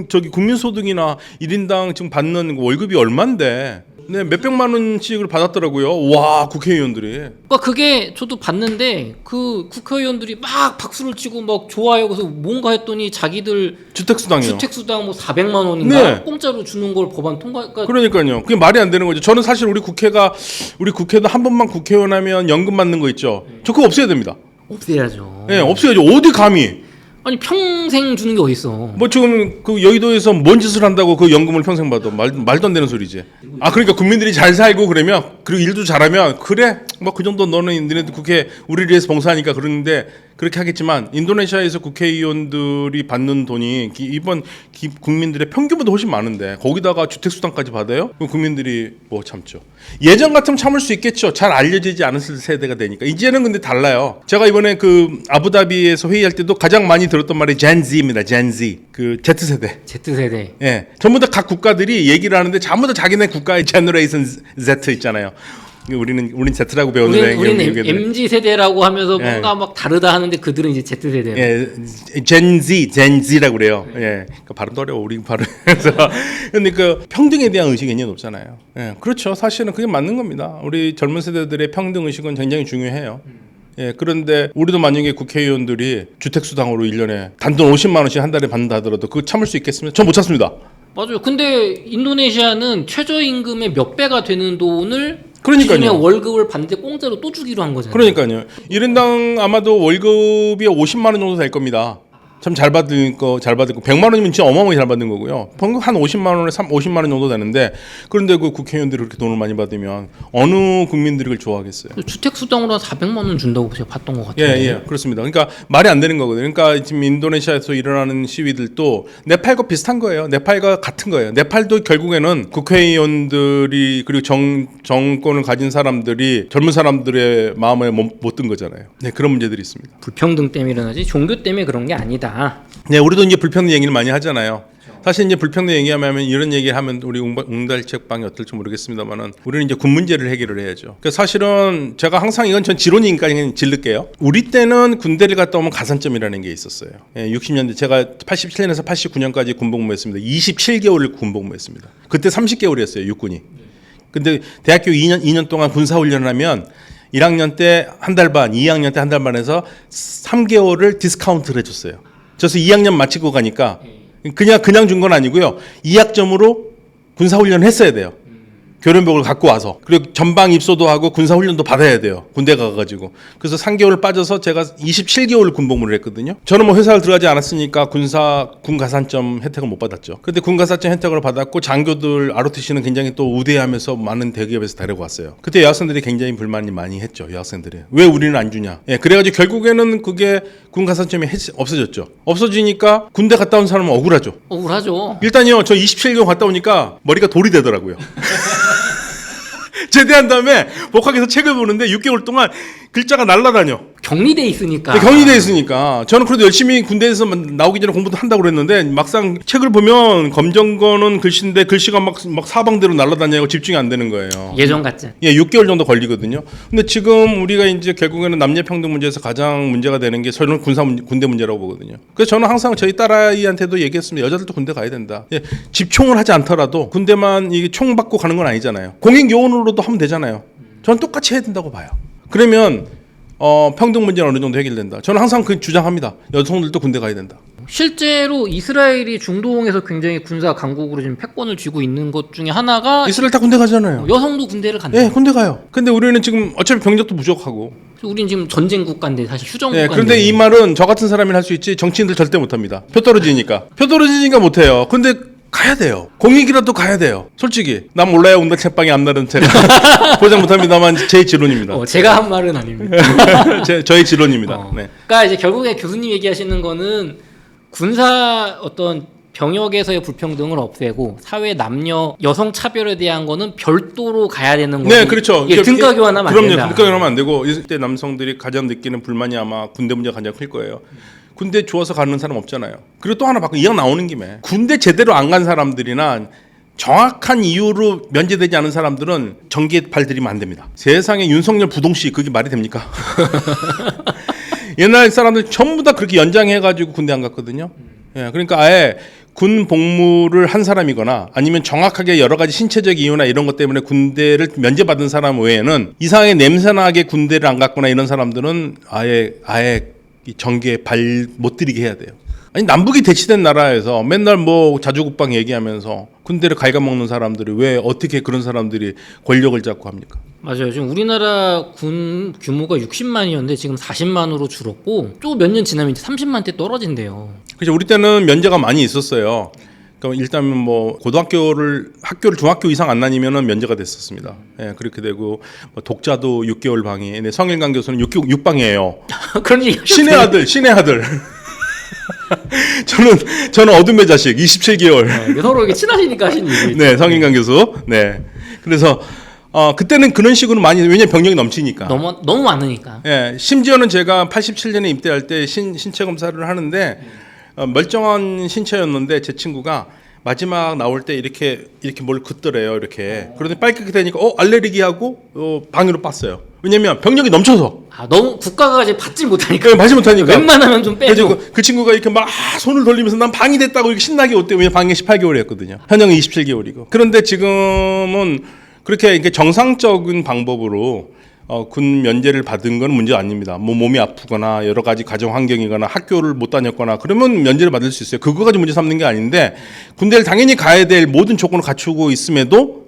저기 국민소득이나 1인당 지금 받는 월급이 얼만데 네, 몇백만 원씩을 받았더라고요. 와 국회의원들이. 그러니까 그게 저도 봤는데 그 국회의원들이 막 박수를 치고 막 좋아요. 그래서 뭔가 했더니 자기들 주택수당이요. 주택수당 뭐 400만 원인가 네. 공짜로 주는 걸 법안 통과. 그러니까요. 그게 말이 안 되는 거죠. 저는 사실 우리 국회도 한 번만 국회의원 하면 연금 받는 거 있죠. 저 그거 없애야 됩니다. 없애야죠. 예, 없애야죠. 어디 감히? 아니 평생 주는 게 어딨어. 뭐 지금 그 여의도에서 뭔 짓을 한다고 그 연금을 평생 받아. 말도 안 되는 소리지. 아 그러니까 국민들이 잘 살고 그러면 그리고 일도 잘하면 그래 뭐 그 정도 너는 니네들 국회 우리를 위해서 봉사하니까 그러는데 그렇게 하겠지만 인도네시아에서 국회의원들이 받는 돈이 이번 국민들의 평균보다 훨씬 많은데 거기다가 주택수당까지 받아요? 그럼 국민들이 뭐 참죠. 예전 같으면 참을 수 있겠죠. 잘 알려지지 않았을 세대가 되니까. 이제는 근데 달라요. 제가 이번에 그 아부다비에서 회의할 때도 가장 많이 들었던 말이 젠지입니다. 젠지. 그 Z세대. Z세대. 예. 전부 다 각 국가들이 얘기를 하는데 전부 다 자기네 국가의 제너레이션 Z 있잖아요. 우리는 Z라고 배웠는데 우리는 MZ 세대라고 하면서 예. 뭔가 막 다르다 하는데 그들은 이제 Z 세대. 예, 젠지라고 그래요. 예, 그러니까 발음도 어려워 우리 발음. 그래서 근데 그 평등에 대한 의식이 굉장히 높잖아요. 예, 그렇죠. 사실은 그게 맞는 겁니다. 우리 젊은 세대들의 평등 의식은 굉장히 중요해요. 예, 그런데 우리도 만약에 국회의원들이 주택수당으로 1년에 단돈 50만 원씩 한 달에 받는다 하더라도 그거 참을 수 있겠습니까? 전 못 참습니다. 맞아요. 근데 인도네시아는 최저임금의 몇 배가 되는 돈을 그러니까요. 기준에 월급을 받는데 공짜로 또 주기로 한 거잖아요. 그러니까요. 1인당 아마도 월급이 50만 원 정도 될 겁니다. 참 잘 받을 거 100만 원이면 진짜 어마어마하게 잘 받는 거고요. 평균 한 50만 원에 50만 원 정도 되는데 그런데 그 국회의원들이 그렇게 돈을 많이 받으면 어느 국민들이 그걸 좋아하겠어요. 주택수당으로 한 400만 원 준다고 제가 봤던 것 같아요. 예, 그렇습니다. 그러니까 말이 안 되는 거거든요. 그러니까 지금 인도네시아에서 일어나는 시위들도 네팔과 비슷한 거예요. 네팔과 같은 거예요. 네팔도 결국에는 국회의원들이 그리고 정권을 가진 사람들이 젊은 사람들의 마음에 못 든 거잖아요. 네, 그런 문제들이 있습니다. 불평등 때문에 일어나지 종교 때문에 그런 게 아니다. 네, 우리도 이제 불평등 얘기를 많이 하잖아요. 사실 이제 불평등 얘기하면 이런 얘기하면 우리 웅달책방이 어떨지 모르겠습니다만은 우리는 이제 군 문제를 해결을 해야죠. 그러니까 사실은 제가 항상 이건 전 지론이니까 그냥 질를게요. 우리 때는 군대를 갔다 오면 가산점이라는 게 있었어요. 예, 60년대 제가 87년에서 89년까지 군복무했습니다. 27개월을 군복무했습니다. 그때 30개월이었어요, 육군이. 근데 대학교 2년 동안 군사훈련을 하면 1학년 때 한 달 반, 2학년 때 한 달 반에서 3개월을 디스카운트를 해줬어요. 그래서 2학년 마치고 가니까 그냥 준 건 아니고요. 2학점으로 군사훈련을 했어야 돼요. 교련복을 갖고 와서 그리고 전방 입소도 하고 군사훈련도 받아야 돼요. 군대 가가지고. 그래서 3개월 빠져서 제가 27개월 군복무를 했거든요. 저는 뭐 회사를 들어가지 않았으니까 군 가산점 혜택을 못 받았죠. 근데 군 가산점 혜택을 받았고 장교들 ROTC는 굉장히 또 우대하면서 많은 대기업에서 데리고 왔어요. 그때 여학생들이 굉장히 불만이 많이 했죠. 여학생들이 왜 우리는 안 주냐. 예, 그래가지고 결국에는 그게 군 가산점이 없어졌죠. 없어지니까 군대 갔다 온 사람은 억울하죠. 억울하죠. 일단요, 저 27개월 갔다 오니까 머리가 돌이 되더라고요. 제대한 다음에 복학해서 책을 보는데 6개월 동안 글자가 날아다녀. 격리돼 있으니까. 네, 격리돼 있으니까. 저는 그래도 열심히 군대에서 나오기 전에 공부도 한다고 그랬는데 막상 책을 보면 검정거는 글씨인데 글씨가 막 사방대로 날아다니고 집중이 안 되는 거예요. 예전 같지. 예, 6개월 정도 걸리거든요. 근데 지금 우리가 이제 결국에는 남녀평등 문제에서 가장 문제가 되는 게 저는 군대 문제라고 보거든요. 그래서 저는 항상 저희 딸아이한테도 얘기했습니다. 여자들도 군대 가야 된다. 예, 집총을 하지 않더라도 군대만 이게 총 받고 가는 건 아니잖아요. 공익 요원으로도 하면 되잖아요. 저는 똑같이 해야 된다고 봐요. 그러면 평등 문제는 어느 정도 해결된다. 저는 항상 그 주장합니다. 여성들도 군대 가야 된다. 실제로 이스라엘이 중동에서 굉장히 군사 강국으로 지금 패권을 쥐고 있는 것 중에 하나가 이스라엘 다 군대 가잖아요. 여성도 군대를 간다. 네, 군대 가요. 근데 우리는 지금 어차피 병력도 부족하고. 우린 지금 전쟁 국가인데 사실 휴전 네, 국가인데. 그런데 이 말은 저 같은 사람이 할 수 있지 정치인들 절대 못합니다. 표 떨어지니까 못해요. 근데 가야 돼요. 공익이라도 가야 돼요. 솔직히 난 몰라요. 웅달 책방이 앞날은 제가 보장 못합니다만 제 지론입니다. 제가 한 말은 아닙니다. 저의 지론입니다. 네. 그러니까 이제 결국에 교수님 얘기하시는 거는 군사 어떤 병역에서의 불평등을 없애고 사회 남녀 여성 차별에 대한 거는 별도로 가야 되는 거고. 네, 그렇죠. 등가 교환하면 안 된다. 그럼요. 등가 교환하면 안 되고 이때 남성들이 가장 느끼는 불만이 아마 군대 문제가 가장 클 거예요. 군대 좋아서 가는 사람 없잖아요. 그리고 또 하나 바꿔 이왕 나오는 김에 군대 제대로 안 간 사람들이나 정확한 이유로 면제되지 않은 사람들은 전기에 발들이면 안 됩니다. 세상에 윤석열 부동씨 그게 말이 됩니까? 옛날 사람들 전부 다 그렇게 연장해가지고 군대 안 갔거든요. 예, 그러니까 아예 군 복무를 한 사람이거나 아니면 정확하게 여러 가지 신체적 이유나 이런 것 때문에 군대를 면제받은 사람 외에는 이상하게 냄새나게 군대를 안 갔거나 이런 사람들은 아예 이 전기에 발 못 들이게 해야 돼요. 아니 남북이 대치된 나라에서 맨날 뭐 자주국방 얘기하면서 군대를 갉아먹는 사람들이 왜 어떻게 그런 사람들이 권력을 잡고 합니까? 맞아요. 지금 우리나라 군 규모가 60만이었는데 지금 40만으로 줄었고 또 몇 년 지나면 이제 30만대 떨어진대요. 그렇죠. 우리 때는 면제가 많이 있었어요. 그러니까 일단 뭐 학교를 중학교 이상 안 다니면은 면제가 됐었습니다. 예, 그렇게 되고 뭐 독자도 6개월 방이. 근데 성일강 교수는 6방이에요. 그런 얘기 신의 아들. 저는 어둠의 자식 27개월. 서로 이렇게 친하시니까 하신 얘기. 네, 성인강 교수. 네. 그래서 그때는 그런 식으로 많이 왜냐면 병력이 넘치니까. 너무 많으니까. 예, 심지어는 제가 87년에 입대할 때 신체 검사를 하는데 멀쩡한 신체였는데 제 친구가 마지막 나올 때 이렇게 뭘 긋더래요. 이렇게. 그러더니 빨갛게 되니까 알레르기하고 방위로 빻어요. 왜냐면 병력이 넘쳐서. 너무 국가가 이제 받지 못하니까. 네, 받지 못하니까. 웬만하면 좀 빼줘. 그 친구가 이렇게 막 손을 돌리면서 난 방위 됐다고 이렇게 신나게 웃대요. 왜냐면 방위 18개월이었거든요. 현역은 27개월이고. 그런데 지금은 그렇게 정상적인 방법으로 군 면제를 받은 건 문제 아닙니다. 뭐 몸이 아프거나 여러 가지 가정 환경이거나 학교를 못 다녔거나 그러면 면제를 받을 수 있어요. 그거까지 문제 삼는 게 아닌데 군대를 당연히 가야 될 모든 조건을 갖추고 있음에도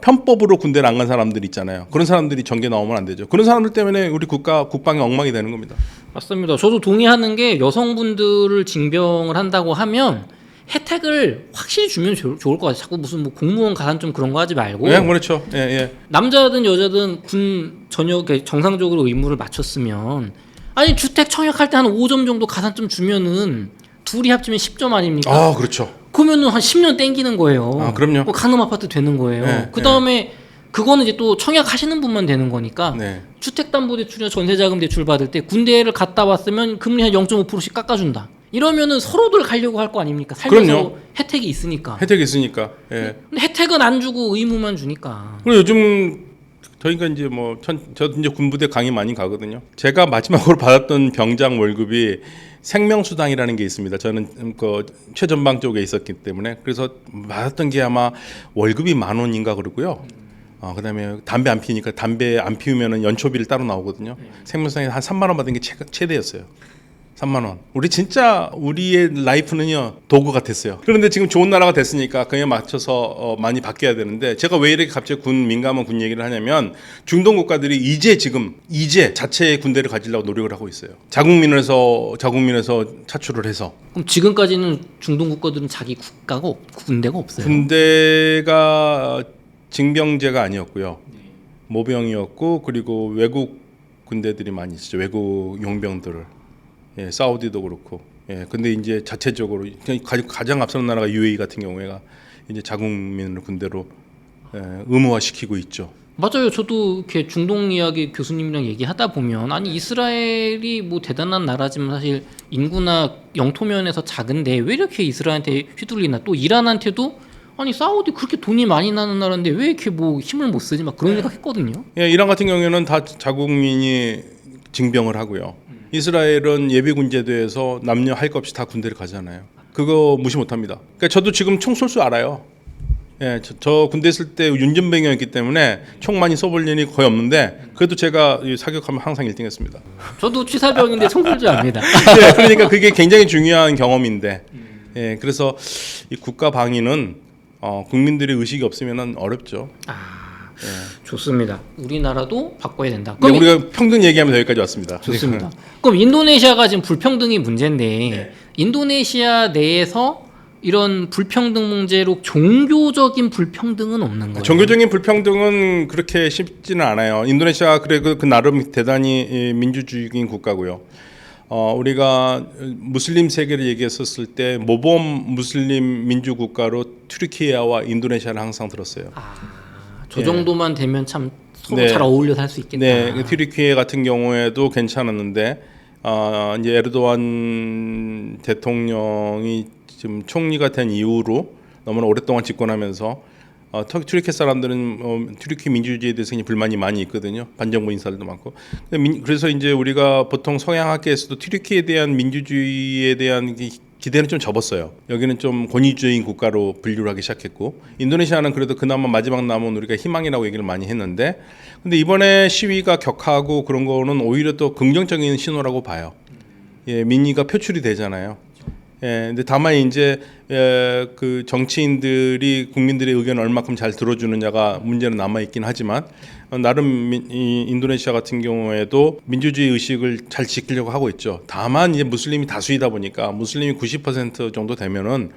편법으로 군대를 안 간 사람들 있잖아요. 그런 사람들이 전개 나오면 안 되죠. 그런 사람들 때문에 우리 국방이 엉망이 되는 겁니다. 맞습니다. 저도 동의하는 게 여성분들을 징병을 한다고 하면 혜택을 확실히 주면 좋을 것 같아요. 자꾸 무슨 뭐 공무원 가산점 그런 거 하지 말고. 네, 그렇죠. 예. 남자든 여자든 군 전역 정상적으로 의무를 마쳤으면 아니 주택 청약할 때 한 5점 정도 가산점 주면은 둘이 합치면 10점 아닙니까? 그렇죠. 그러면은 한 10년 땡기는 거예요. 그럼요. 뭐 강남 아파트 되는 거예요. 네, 그 다음에 그거는 이제 또 청약하시는 분만 되는 거니까 네. 주택담보대출이나 전세자금 대출 받을 때 군대를 갔다 왔으면 금리 한 0.5%씩 깎아준다. 이러면은 서로들 가려고 할 거 아닙니까? 살면서 그럼요. 혜택이 있으니까. 혜택이 있으니까. 예. 근데 혜택은 안 주고 의무만 주니까. 그리고 요즘 저희가 이제 저도 이제 군부대 강의 많이 가거든요. 제가 마지막으로 받았던 병장 월급이 생명수당이라는 게 있습니다. 저는 그 최전방 쪽에 있었기 때문에 그래서 받았던 게 아마 월급이 10,000원인가 그러고요. 그다음에 담배 안 피니까 담배 안 피우면은 연초비를 따로 나오거든요. 생명수당이 한 3만 원 받은 게 최대였어요. 3만 원. 우리의 라이프는요 도구 같았어요. 그런데 지금 좋은 나라가 됐으니까 그에 맞춰서 많이 바뀌어야 되는데 제가 왜 이렇게 갑자기 민감한 군 얘기를 하냐면 중동 국가들이 이제 자체의 군대를 가지려고 노력을 하고 있어요. 자국민에서 차출을 해서. 그럼 지금까지는 중동 국가들은 자기 군대가 없어요. 군대가 징병제가 아니었고요. 모병이었고 그리고 외국 군대들이 많이 있었죠. 외국 용병들을. 예, 사우디도 그렇고. 예, 근데 이제 자체적으로 가장 앞서는 나라가 UAE 같은 경우에가 이제 자국민을 군대로 의무화시키고 있죠. 맞아요. 저도 이렇게 중동 이야기 교수님이랑 얘기하다 보면 아니 이스라엘이 뭐 대단한 나라지만 사실 인구나 영토면에서 작은데 왜 이렇게 이스라엘한테 휘둘리나 또 이란한테도 아니 사우디 그렇게 돈이 많이 나는 나라인데 왜 이렇게 뭐 힘을 못 쓰지 막 그런 생각했거든요. 예, 이란 같은 경우에는 다 자국민이 징병을 하고요. 이스라엘은 예비군제도에서 남녀 할 것 없이 다 군대를 가잖아요. 그거 무시 못합니다. 그러니까 저도 지금 총 쏠 줄 알아요. 예, 저 군대 있을 때 윤전병이었기 때문에 총 많이 써볼 일이 거의 없는데 그래도 제가 사격하면 항상 1등했습니다. 저도 취사병인데 총 쏠 줄 압니다. 예, 그러니까 그게 굉장히 중요한 경험인데, 예, 그래서 이 국가 방위는 국민들의 의식이 없으면 어렵죠. 좋습니다. 우리나라도 바꿔야 된다. 네, 우리가 평등 얘기하면서 여기까지 왔습니다. 좋습니다. 그럼 인도네시아가 지금 불평등이 문제인데 인도네시아 내에서 이런 불평등 문제로 종교적인 불평등은 없는 거예요? 종교적인 불평등은 그렇게 쉽지는 않아요. 인도네시아 그 나름 대단히 민주주의인 국가고요. 우리가 무슬림 세계를 얘기했었을 때 모범 무슬림 민주 국가로 튀르키예와 인도네시아를 항상 들었어요. 저 정도만 되면 참 서로 네. 잘 어울려 살 수 있겠다. 네, 튀르키예 같은 경우에도 괜찮았는데 이제 에르도안 대통령이 지금 총리가 된 이후로 너무나 오랫동안 집권하면서 튀르키 사람들은 튀르키 민주주의에 대해서 굉장히 불만이 많이 있거든요. 반정부 인사들도 많고. 그래서 이제 우리가 보통 서양학계에서도 튀르키에 대한 민주주의에 대한 기대는 좀 접었어요. 여기는 좀 권위주의인 국가로 분류를 하기 시작했고, 인도네시아는 그래도 그나마 마지막 남은 우리가 희망이라고 얘기를 많이 했는데, 근데 이번에 시위가 격하고 그런 거는 오히려 또 긍정적인 신호라고 봐요. 예, 민의가 표출이 되잖아요. 예, 근데 다만 이제 그 정치인들이 국민들의 의견을 얼마큼 잘 들어주느냐가 문제는 남아 있긴 하지만 나름 이 인도네시아 같은 경우에도 민주주의 의식을 잘 지키려고 하고 있죠. 다만 이제 무슬림이 다수이다 보니까 무슬림이 90% 정도 되면은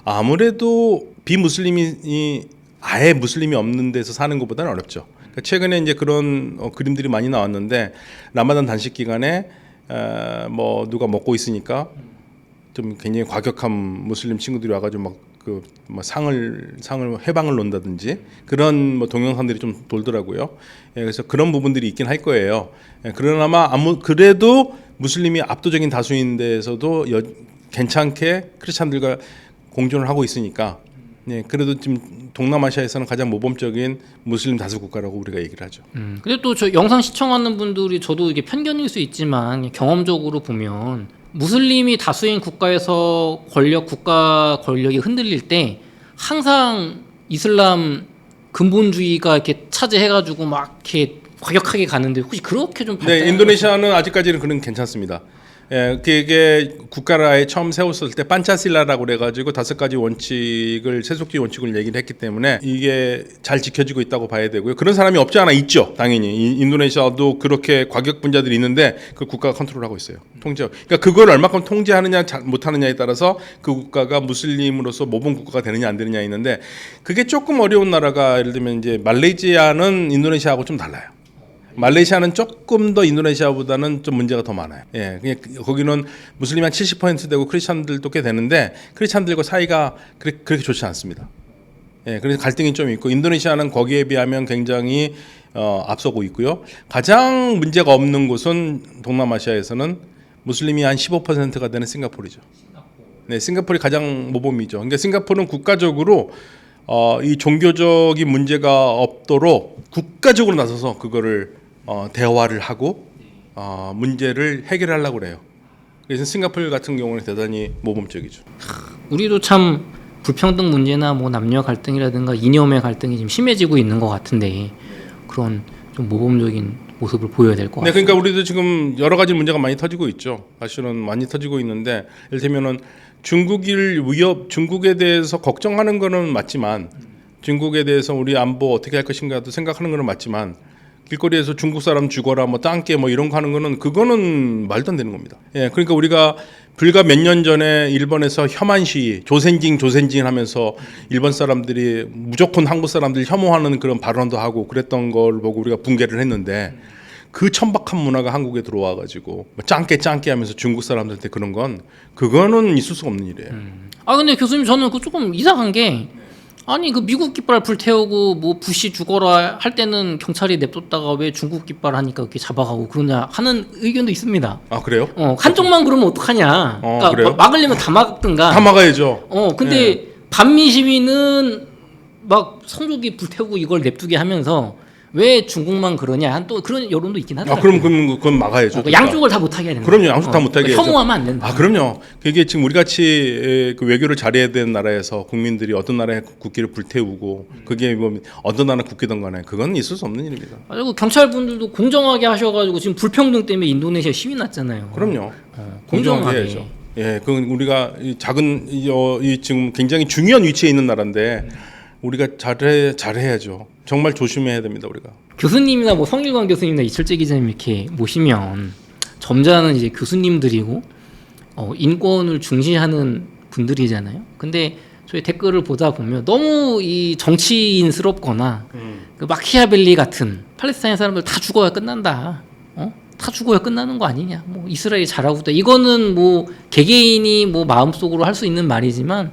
아무래도 비무슬림이 아예 무슬림이 없는 데서 사는 것보다는 어렵죠. 그러니까 최근에 이제 그런 그림들이 많이 나왔는데 라마단 단식 기간에 뭐 누가 먹고 있으니까 좀 굉장히 과격한 무슬림 친구들이 와가지고 막 그 뭐 상을 회방을 놓는다든지 그런 뭐 동영상들이 좀 돌더라고요. 예, 그래서 그런 부분들이 있긴 할 거예요. 예, 그러나 그래도 무슬림이 압도적인 다수인 데에서도 괜찮게 크리스찬들과 공존을 하고 있으니까. 네, 그래도 지금 동남아시아에서는 가장 모범적인 무슬림 다수 국가라고 우리가 얘기를 하죠. 근데 또 저 영상 시청하는 분들이 저도 이게 편견일 수 있지만 경험적으로 보면 무슬림이 다수인 국가에서 국가 권력이 흔들릴 때 항상 이슬람 근본주의가 이렇게 차지해가지고 막 이렇게 과격하게 가는데 혹시 그렇게 좀 네, 인도네시아는 아직까지는 그런 괜찮습니다. 예, 그게 국가를 아예 처음 세웠을 때 판차실라라고 그래가지고 5가지 원칙을 세속주의 원칙을 얘기를 했기 때문에 이게 잘 지켜지고 있다고 봐야 되고요. 그런 사람이 없지 않아 있죠, 당연히. 인도네시아도 그렇게 과격분자들이 있는데 그 국가가 컨트롤하고 있어요. 그러니까 그걸 얼마큼 통제하느냐 못하느냐에 따라서 그 국가가 무슬림으로서 모범 국가가 되느냐 안 되느냐 있는데 그게 조금 어려운 나라가 예를 들면 이제 말레이시아는 인도네시아하고 좀 달라요. 말레이시아는 조금 더 인도네시아보다는 좀 문제가 더 많아요. 예, 그냥 거기는 무슬림이 한 70% 되고 크리스찬들도 꽤 되는데 크리스찬들과 사이가 그렇게 좋지 않습니다. 예, 그래서 갈등이 좀 있고 인도네시아는 거기에 비하면 굉장히 앞서고 있고요. 가장 문제가 없는 곳은 동남아시아에서는 무슬림이 한 15%가 되는 싱가포르죠. 네, 싱가포르이 가장 모범이죠. 그러니까 싱가포르는 국가적으로 이 종교적인 문제가 없도록 국가적으로 나서서 그거를 대화를 하고 문제를 해결하려고 그래요. 그래서 싱가포르 같은 경우는 대단히 모범적이죠. 우리도 참 불평등 문제나 뭐 남녀 갈등이라든가 이념의 갈등이 지금 심해지고 있는 것 같은데 그런 좀 모범적인 모습을 보여야 될 것 같아요. 네, 그러니까 우리도 지금 여러 가지 문제가 많이 터지고 있죠. 사실은 많이 터지고 있는데 예를 들면은 중국에 대해서 걱정하는 거는 맞지만 중국에 대해서 우리 안보 어떻게 할 것인가도 생각하는 거는 맞지만 길거리에서 중국 사람 죽어라 뭐 땅게 뭐 이런 거 하는 거는 그거는 말도 안 되는 겁니다. 예, 그러니까 우리가 불과 몇 년 전에 일본에서 혐한 시위 조센징 하면서 일본 사람들이 무조건 한국 사람들 혐오하는 그런 발언도 하고 그랬던 걸 보고 우리가 붕괴를 했는데 그 천박한 문화가 한국에 들어와 가지고 짱깨 하면서 중국 사람들한테 그런 건 그거는 있을 수가 없는 일이에요. 근데 교수님 저는 그 조금 이상한 게 아니 그 미국 깃발 불태우고 뭐 부시 죽어라 할 때는 경찰이 냅뒀다가 왜 중국 깃발 하니까 이렇게 잡아가고 그러냐 하는 의견도 있습니다. 아 그래요? 한쪽만 그러면 어떡하냐. 그러니까 그래요? 막으려면 다 막든가. 다 막아야죠. 근데 네. 반미 시위는 막 성조기 불태우고 이걸 냅두게 하면서 왜 중국만 그러냐 한 또 그런 여론도 있긴 하더라고요. 그럼 그건 막아야죠. 양쪽을 다 못하게 해야 된다. 그럼요, 양쪽 다 못하게 해야죠. 혐오하면 안 된다. 그럼요. 그게 지금 우리 같이 그 외교를 잘해야 되는 나라에서 국민들이 어떤 나라의 국기를 불태우고 그게 뭐 어떤 나라 국기든 간에 그건 있을 수 없는 일입니다. 그리고 경찰분들도 공정하게 하셔가지고 지금 불평등 때문에 인도네시아 시위 났잖아요. 그럼요. 공정하게 해야죠. 예, 그건 우리가 이 작은 이 지금 굉장히 중요한 위치에 있는 나라인데 우리가 잘해야죠. 정말 조심해야 됩니다, 우리가. 교수님이나 뭐 성일관 교수님이나 이철재 기자님 이렇게 모시면 점잖은 이제 교수님들이고 인권을 중시하는 분들이잖아요. 근데 저희 댓글을 보다 보면 너무 이 정치인스럽거나 그 마키아벨리 같은 팔레스타인 사람들 다 죽어야 끝난다. 다 죽어야 끝나는 거 아니냐. 뭐 이스라엘이 잘하고 있다. 이거는 뭐 개개인이 뭐 마음속으로 할 수 있는 말이지만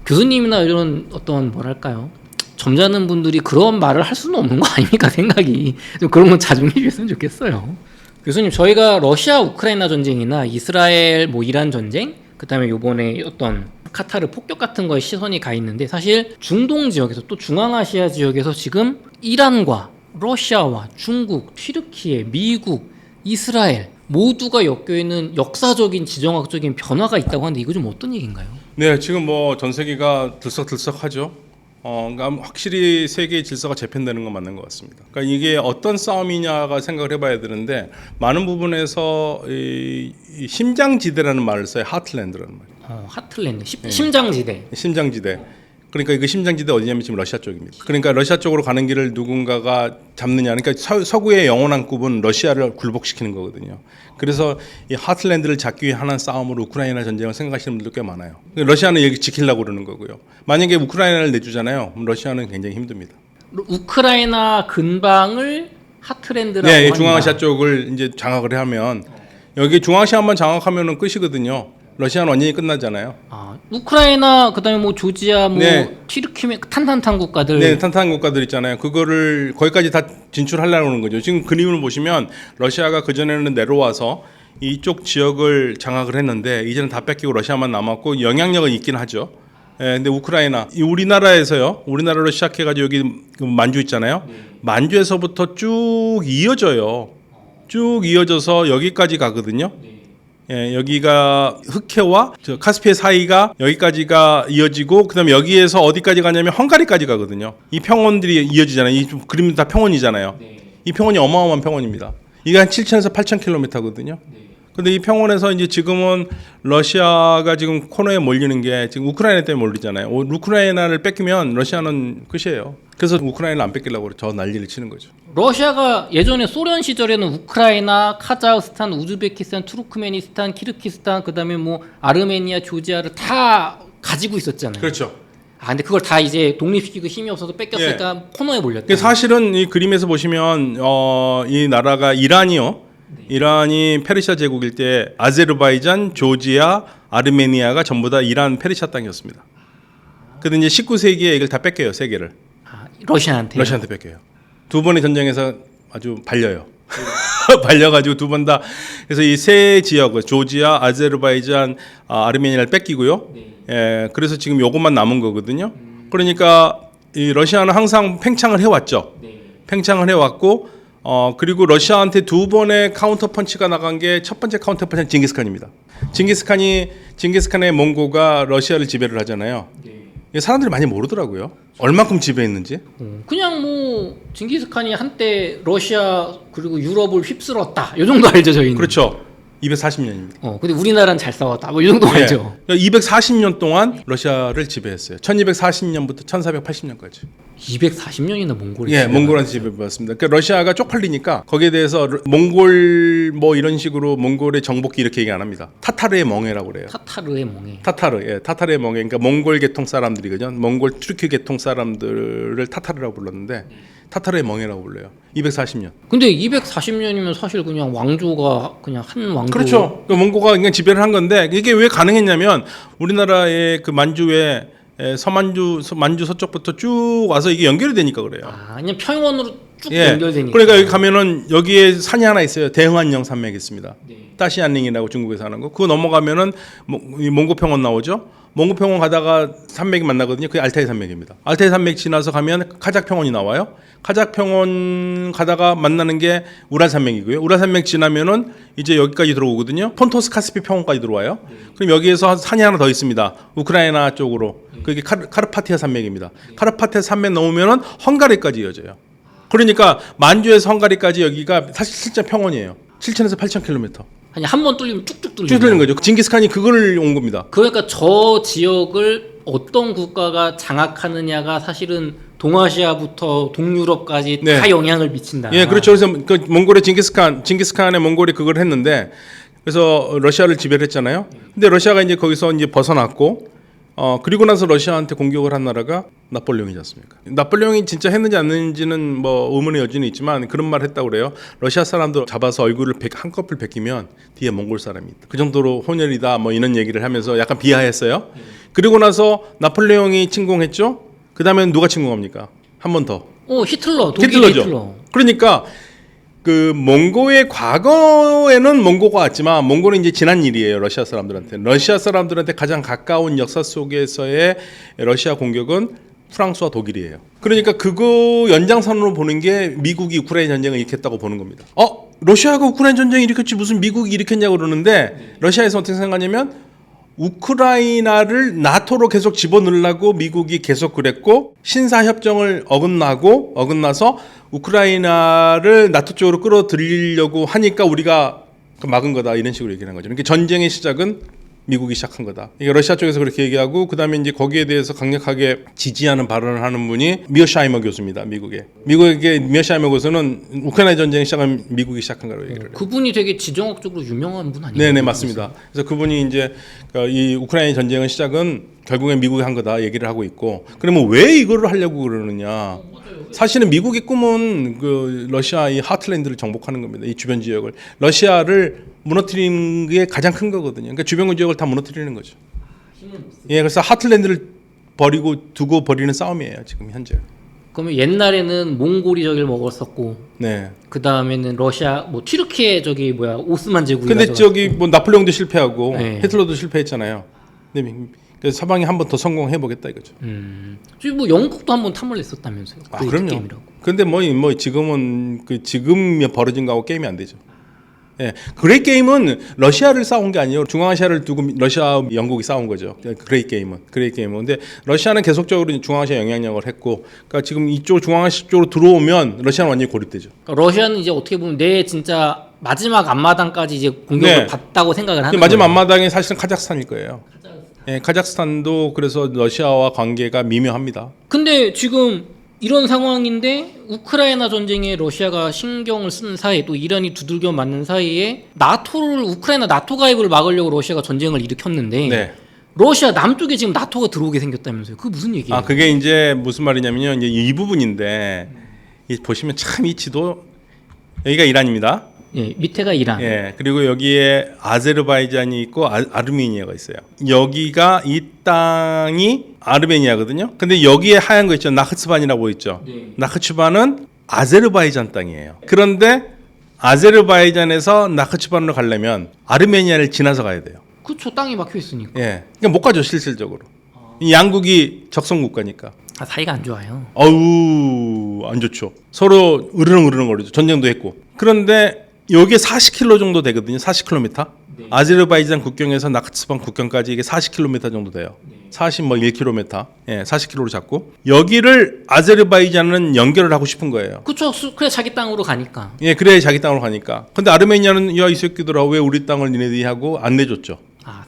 교수님이나 이런 어떤 뭐랄까요 점잖은 분들이 그런 말을 할 수는 없는 거 아닙니까 생각이 좀 그런 건 자중해 주셨으면 좋겠어요. 교수님 저희가 러시아 우크라이나 전쟁이나 이스라엘 뭐 이란 전쟁 그다음에 요번에 어떤 카타르 폭격 같은 거에 시선이 가 있는데 사실 중동 지역에서 또 중앙아시아 지역에서 지금 이란과 러시아와 중국, 튀르키예, 미국, 이스라엘 모두가 엮여 있는 역사적인 지정학적인 변화가 있다고 하는데 이거 좀 어떤 얘기인가요? 네, 지금 뭐 전 세계가 들썩들썩하죠. 그러니까 확실히 세계의 질서가 재편되는 건 맞는 것 같습니다. 그러니까 이게 어떤 싸움이냐가 생각을 해봐야 되는데 많은 부분에서 이 심장지대라는 말을 써요. 하트랜드라는 말. 하틀랜드, 심장지대. 심장지대. 그러니까 이거 심장지대 어디냐면 지금 러시아 쪽입니다. 그러니까 러시아 쪽으로 가는 길을 누군가가 잡느냐. 그러니까 서구의 영원한 꿈은 러시아를 굴복시키는 거거든요. 그래서 이 하틀랜드를 잡기 위해 하는 싸움으로 우크라이나 전쟁을 생각하시는 분들 꽤 많아요. 러시아는 여기 지키려고 그러는 거고요. 만약에 우크라이나를 내주잖아요. 그럼 러시아는 굉장히 힘듭니다. 우크라이나 근방을 하틀랜드라고 네, 한다. 중앙아시아 쪽을 이제 장악을 하면 여기 중앙아시아만 장악하면은 끝이거든요. 러시아는 완전히 끝나잖아요. 우크라이나 그다음에 뭐 조지아 뭐 네. 튀르키예 탄탄탄 국가들. 네, 탄탄한 국가들 있잖아요. 그거를 거기까지 다 진출하려고 하는 거죠. 지금 그림을 보시면 러시아가 그 전에는 내려와서 이쪽 지역을 장악을 했는데 이제는 다 뺏기고 러시아만 남았고 영향력은 있긴 하죠. 예, 근데 우크라이나, 이 우리나라에서요. 우리나라로 시작해가지고 여기 그 만주 있잖아요. 만주에서부터 쭉 이어져요. 쭉 이어져서 여기까지 가거든요. 예, 여기가 흑해와 저 카스피해 사이가 여기까지가 이어지고 그다음에 여기에서 어디까지 가냐면 헝가리까지 가거든요. 이 평원들이 이어지잖아요. 이 그림 다 평원이잖아요. 이 평원이 어마어마한 평원입니다. 이게 한 7,000에서 8,000km거든요. 근데 이 평원에서 이제 지금은 러시아가 지금 코너에 몰리는 게 지금 우크라이나 때문에 몰리잖아요. 우크라이나를 뺏기면 러시아는 끝이에요. 그래서 우크라이나를 안 뺏기려고 저 난리를 치는 거죠. 러시아가 예전에 소련 시절에는 우크라이나, 카자흐스탄, 우즈베키스탄, 투르크메니스탄, 키르기스탄 그다음에 뭐 아르메니아, 조지아를 다 가지고 있었잖아요. 그렇죠. 근데 그걸 다 이제 독립시키고 힘이 없어서 뺏겼으니까 코너에 몰렸다. 사실은 이 그림에서 보시면 이 나라가 이란이요. 이란이 페르시아 제국일 때 아제르바이잔, 조지아, 아르메니아가 전부 다 이란 페르시아 땅이었습니다. 근데 이제 19세기에 이걸 다 뺏겨요, 세 개를. 러시아한테. 러시아한테 뺏겨요. 두 번의 전쟁에서 아주 발려요. 발려가지고 두 번 다. 그래서 이 세 지역, 조지아, 아제르바이잔, 아르메니아를 뺏기고요. 예, 그래서 지금 요것만 남은 거거든요. 그러니까 이 러시아는 항상 팽창을 해왔죠. 팽창을 해왔고, 그리고 러시아한테 두 번의 카운터 펀치가 나간 게 첫 번째 카운터 펀치는 징기스칸입니다. 징기스칸의 몽고가 러시아를 지배를 하잖아요. 사람들이 많이 모르더라고요. 얼만큼 지배했는지. 그냥 뭐 징기스칸이 한때 러시아 그리고 유럽을 휩쓸었다. 이 정도 알죠, 저희는. 그렇죠. 240년입니다. 근데 우리나라는 잘 싸웠다. 뭐 이 정도 알죠. 240년 동안 러시아를 지배했어요. 1240년부터 1480년까지. 240년이나 몽골이. 예, 몽골한테 지배받았습니다. 그러니까 러시아가 쪽팔리니까 거기에 대해서 몽골 뭐 이런 식으로 몽골의 정복기 이렇게 얘기 안 합니다. 타타르의 멍해라고 그래요. 타타르의 멍해. 타타르의 멍해. 그러니까 몽골 계통 사람들이거든요. 몽골 튀르키 계통 사람들을 타타르라고 불렀는데 타타르의 멍해라고 불러요. 240년. 근데 240년이면 사실 그냥 왕조가 그냥 한 왕조. 그렇죠. 그 몽고가 그냥 지배를 한 건데 이게 왜 가능했냐면 우리나라의 그 만주에 만주 서쪽부터 쭉 와서 이게 연결이 되니까 그래요. 그냥 평원으로 쭉 연결되니까. 그러니까 여기 가면은 여기에 산이 하나 있어요. 대흥안령 산맥이 있습니다. 따시안링이라고 중국에서 하는 거. 그거 넘어가면은 몽고평원 나오죠. 몽고평원 가다가 산맥이 만나거든요. 그게 알타이 산맥입니다. 알타이 산맥 지나서 가면 카작평원이 나와요. 카작평원 가다가 만나는 게 우랄산맥이고요. 우랄산맥 지나면은 이제 여기까지 들어오거든요. 폰토스 카스피 평원까지 들어와요. 그럼 여기에서 산이 하나 더 있습니다. 우크라이나 쪽으로. 그게 카르파티아 산맥입니다. 카르파티아 산맥 넘으면은 헝가리까지 이어져요. 그러니까 만주에서 헝가리까지 여기가 사실 실제 평원이에요. 7,000에서 8,000km. 아니 한 번 뚫리면 쭉쭉 뚫리는. 쭉 뚫리는 거죠. 징기스칸이 그걸 온 겁니다. 그러니까 저 지역을 어떤 국가가 장악하느냐가 사실은 동아시아부터 동유럽까지 다 영향을 미친다. 예, 그렇죠. 그래서 그 몽골의 징기스칸의 몽골이 그걸 했는데 그래서 러시아를 지배를 했잖아요. 근데 러시아가 이제 거기서 이제 벗어났고 그리고 나서 러시아한테 공격을 한 나라가 나폴레옹이지 않습니까? 나폴레옹이 진짜 했는지 안 했는지는 뭐 의문의 여지는 있지만 그런 말 했다고 그래요. 러시아 사람들 잡아서 얼굴을 한꺼풀 베끼면 뒤에 몽골 사람이 있다. 그 정도로 혼혈이다 뭐 이런 얘기를 하면서 약간 비하했어요. 그리고 나서 나폴레옹이 침공했죠. 그 다음에는 누가 침공합니까? 한 번 더. 히틀러. 독일의 히틀러죠. 히틀러. 그러니까 그 몽고의 과거에는 몽고가 왔지만 몽고는 이제 지난 일이에요. 러시아 사람들한테 가장 가까운 역사 속에서의 러시아 공격은 프랑스와 독일이에요. 그러니까 그거 연장선으로 보는 게 미국이 우크라이나 전쟁을 일으켰다고 보는 겁니다. 러시아가 우크라이나 전쟁을 일으켰지 무슨 미국이 일으켰냐고 그러는데 러시아에서 어떻게 생각하냐면 우크라이나를 나토로 계속 집어넣으려고 미국이 계속 그랬고 신사협정을 어긋나서 우크라이나를 나토 쪽으로 끌어들이려고 하니까 우리가 막은 거다 이런 식으로 얘기하는 거죠. 그러니까 전쟁의 시작은 미국이 시작한 거다. 이게 러시아 쪽에서 그렇게 얘기하고 그다음에 이제 거기에 대해서 강력하게 지지하는 발언을 하는 분이 미어샤이머 교수입니다. 미국의 미어샤이머 교수는 우크라이나 전쟁 시작은 미국이 시작한 거라고 얘기를 해요. 그분이 되게 지정학적으로 유명한 분 아니에요? 네네 맞습니다. 그래서 그분이 이제 이 우크라이나 전쟁의 시작은 결국엔 미국이 한 거다 얘기를 하고 있고 그러면 왜 이거를 하려고 그러느냐? 사실은 미국의 꿈은 그 러시아 이 하틀랜드를 정복하는 겁니다. 이 주변 지역을 러시아를 무너뜨리는 게 가장 큰 거거든요. 그러니까 주변 지역을 다 무너뜨리는 거죠. 예, 그래서 하틀랜드를 두고 버리는 싸움이에요 지금 현재. 그러면 옛날에는 몽골이 저기를 먹었었고, 네. 그 다음에는 러시아 뭐 튀르키예 저기 뭐야 오스만 제국이. 근데 저기 뭐 나폴레옹도 실패하고 네. 히틀러도 실패했잖아요. 근데 그래서 사방이 한 번 더 성공해 보겠다 이거죠. 지금 뭐 영국도 한번 탐을 냈었다면서요? 그럼요. 게임이라고. 근데 뭐 지금은 지금 벌어진 거하고 게임이 안 되죠. 예, 그레이 게임은 러시아를 싸운 게 아니에요. 중앙아시아를 두고 러시아, 영국이 싸운 거죠. 그레이 게임은. 근데 러시아는 계속적으로 중앙아시아 영향력을 했고, 그러니까 지금 이쪽 중앙아시아 쪽으로 들어오면 러시아는 완전히 고립되죠. 그러니까 러시아는 이제 어떻게 보면 내 진짜 마지막 앞마당까지 이제 공격을 네. 받다고 생각을 하는 마지막 거예요. 앞마당이 사실은 카자흐스탄일 거예요. 예, 카자흐스탄도 그래서 러시아와 관계가 미묘합니다. 근데 지금 이런 상황인데 우크라이나 전쟁에 러시아가 신경을 쓰는 사이에 또 이란이 두들겨 맞는 사이에 우크라이나 나토 가입을 막으려고 러시아가 전쟁을 일으켰는데 네. 러시아 남쪽에 지금 나토가 들어오게 생겼다면서요? 그게 무슨 얘기예요? 그게 이제 무슨 말이냐면요. 이제 이 부분인데 보시면 참 이 지도 여기가 이란입니다. 예, 밑에가 이란. 예, 그리고 여기에 아제르바이잔이 있고 아르메니아가 있어요. 여기가 이 땅이 아르메니아거든요. 근데 여기에 하얀 거 있죠. 나흐츠반이라고 있죠. 네. 나흐츠반은 아제르바이잔 땅이에요. 그런데 아제르바이잔에서 나흐츠반으로 가려면 아르메니아를 지나서 가야 돼요. 그쵸, 땅이 막혀 있으니까. 예, 그러니까 못 가죠 실질적으로. 이 양국이 적성 국가니까. 사이가 안 좋아요. 어우 안 좋죠. 서로 으르렁거리죠. 전쟁도 했고. 그런데 여기에 40km 정도 되거든요. 40km. 네. 아제르바이잔 국경에서 나흐츠반 국경까지 이게 40km 정도 돼요. 41km. 예, 40km로 잡고 여기를 아제르바이잔은 연결을 하고 싶은 거예요. 그쵸, 그래 자기 땅으로 가니까. 예, 그래야 자기 땅으로 가니까. 근데 아르메니아는 야 이 새끼들아 왜 우리 땅을 니네들이 하고 안 내줬죠.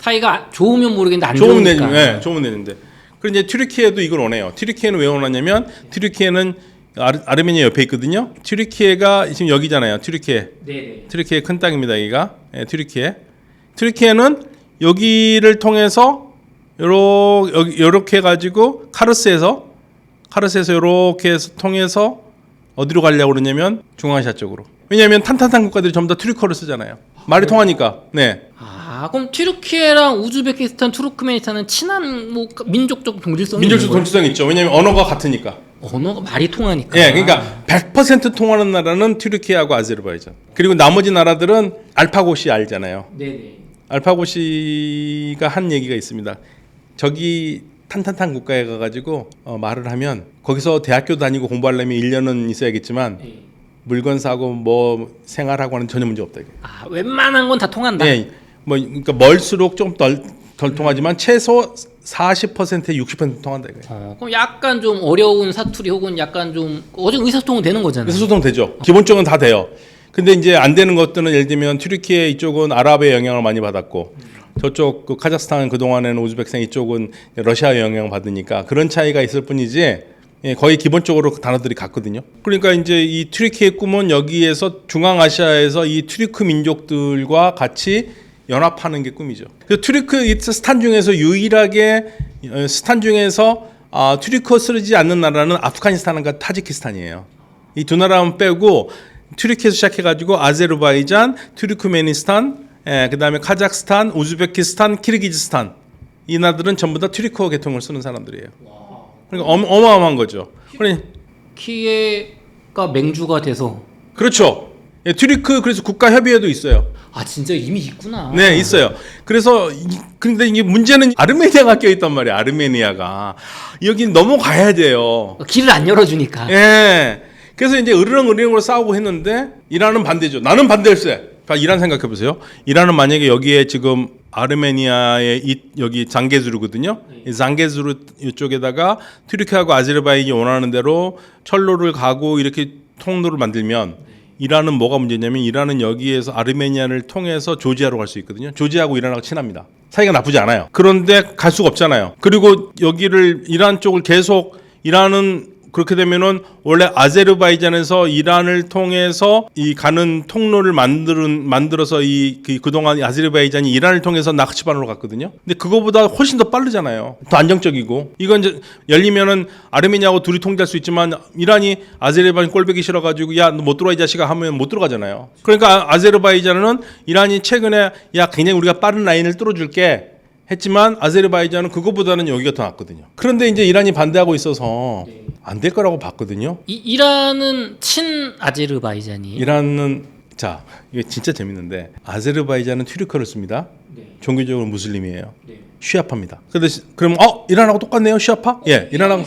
사이가 좋으면 모르겠는데 안 좋으면 좋으니까. 예, 좋으면 내는데. 그리고 이제 튀르키예도 이걸 원해요. 튀르키예는 왜 원하냐면 튀르키예는 아르메니아 옆에 있거든요. 튀르키예가 지금 여기잖아요. 네. 튀르키예 큰 땅입니다. 여기가 튀르키예는 여기를 통해서 요렇게 해가지고 카르스에서 이렇게 해서 통해서 어디로 가려고 그러냐면 중앙아시아 쪽으로. 왜냐하면 탄탄한 국가들이 전부 다 튀르키어를 쓰잖아요. 말이 통하니까. 네. 그럼 튀르키예랑 우즈베키스탄, 투르크메니스탄은 친한 뭐 민족적 동질성이 있는 거예요? 동질성이 있죠. 왜냐하면 언어가 같으니까. 언어가 말이 통하니까. 예, 그러니까 100% 통하는 나라는 튀르키예하고 아제르바이잔. 그리고 나머지 나라들은 알파고시 알잖아요. 네네. 알파고시가 한 얘기가 있습니다. 저기 탄탄한 국가에 가가지고 말을 하면 거기서 대학교 다니고 공부하려면 1년은 있어야겠지만 네. 물건 사고 뭐 생활하고 하는 전혀 문제 없다. 이게. 웬만한 건 다 통한다. 예, 뭐 그러니까 멀수록 좀 덜 통하지만 최소 40%에 60% 통한다 이거예요. 그럼 약간 좀 어려운 사투리 혹은 약간 좀 의사소통은 되는 거잖아요. 의사소통 되죠. 기본적은 다 돼요. 근데 이제 안 되는 것들은 예를 들면 튀르키예 이쪽은 아랍의 영향을 많이 받았고 저쪽 그 카자흐스탄 그동안에는 우즈베키스탄 이쪽은 러시아의 영향을 받으니까 그런 차이가 있을 뿐이지 예, 거의 기본적으로 그 단어들이 같거든요. 그러니까 이제 이 튀르키예 꿈은 여기에서 중앙아시아에서 이 튀르크 민족들과 같이 연합하는 게 꿈이죠. 그 튀르크스탄 중에서 유일하게 스탄 중에서 튀르키어 쓰지 않는 나라는 아프가니스탄과 타지키스탄이에요. 이 두 나라만 빼고 튀르키에서 시작해가지고 아제르바이잔, 튀르크메니스탄, 그다음에 카자흐스탄, 우즈베키스탄, 키르기즈스탄 이 나라들은 전부 다 튀르키어 계통을 쓰는 사람들이에요. 그러니까 어마어마한 거죠. 튀르키예가 맹주가 돼서 그렇죠. 예, 튀르크 그래서 국가 협의회도 있어요. 아 진짜 이미 있구나. 네, 있어요. 그래서 근데 이게 문제는 아르메니아가 껴 있단 말이에요. 아르메니아가 여기 넘어가야 돼요. 길을 안 열어주니까. 예. 그래서 이제 으르렁으로 싸우고 했는데 이란은 반대죠. 나는 반대일세. 그러니까 이란 생각해 보세요. 이란은 만약에 여기에 지금 아르메니아의 여기 장게즈루거든요. 이 장게즈루 이쪽에다가 튀르키하고 아제르바이잔이 원하는 대로 철로를 가고 이렇게 통로를 만들면 이란은 뭐가 문제냐면 이란은 여기에서 아르메니아를 통해서 조지아로 갈 수 있거든요. 조지아하고 이란하고 친합니다. 사이가 나쁘지 않아요. 그런데 갈 수가 없잖아요. 그리고 여기를 이란 쪽을 계속 이란은 그렇게 되면은 원래 아제르바이잔에서 이란을 통해서 이 가는 통로를 만들어서 그동안 아제르바이잔이 이란을 통해서 나크치반으로 갔거든요. 근데 그거보다 훨씬 더 빠르잖아요. 더 안정적이고. 이건 이제 열리면은 아르메니아하고 둘이 통제할 수 있지만 이란이 아제르바이잔 꼴보기 싫어가지고 야 너 못 들어와 이 자식아 하면 못 들어가잖아요. 그러니까 아제르바이잔은 이란이 최근에 야 굉장히 우리가 빠른 라인을 뚫어줄게 했지만 아제르바이잔은 그거보다는 여기가 더 낫거든요. 그런데 이제 이란이 반대하고 있어서 안 될 거라고 봤거든요. 이란은 친 아제르바이잔이. 이란은 자 이게 진짜 재밌는데 아제르바이잔은 튀르크를 씁니다. 네. 종교적으로 무슬림이에요. 네. 쉬아파입니다. 그럼 이란하고 똑같네요. 쉬아파? 예, 이란하고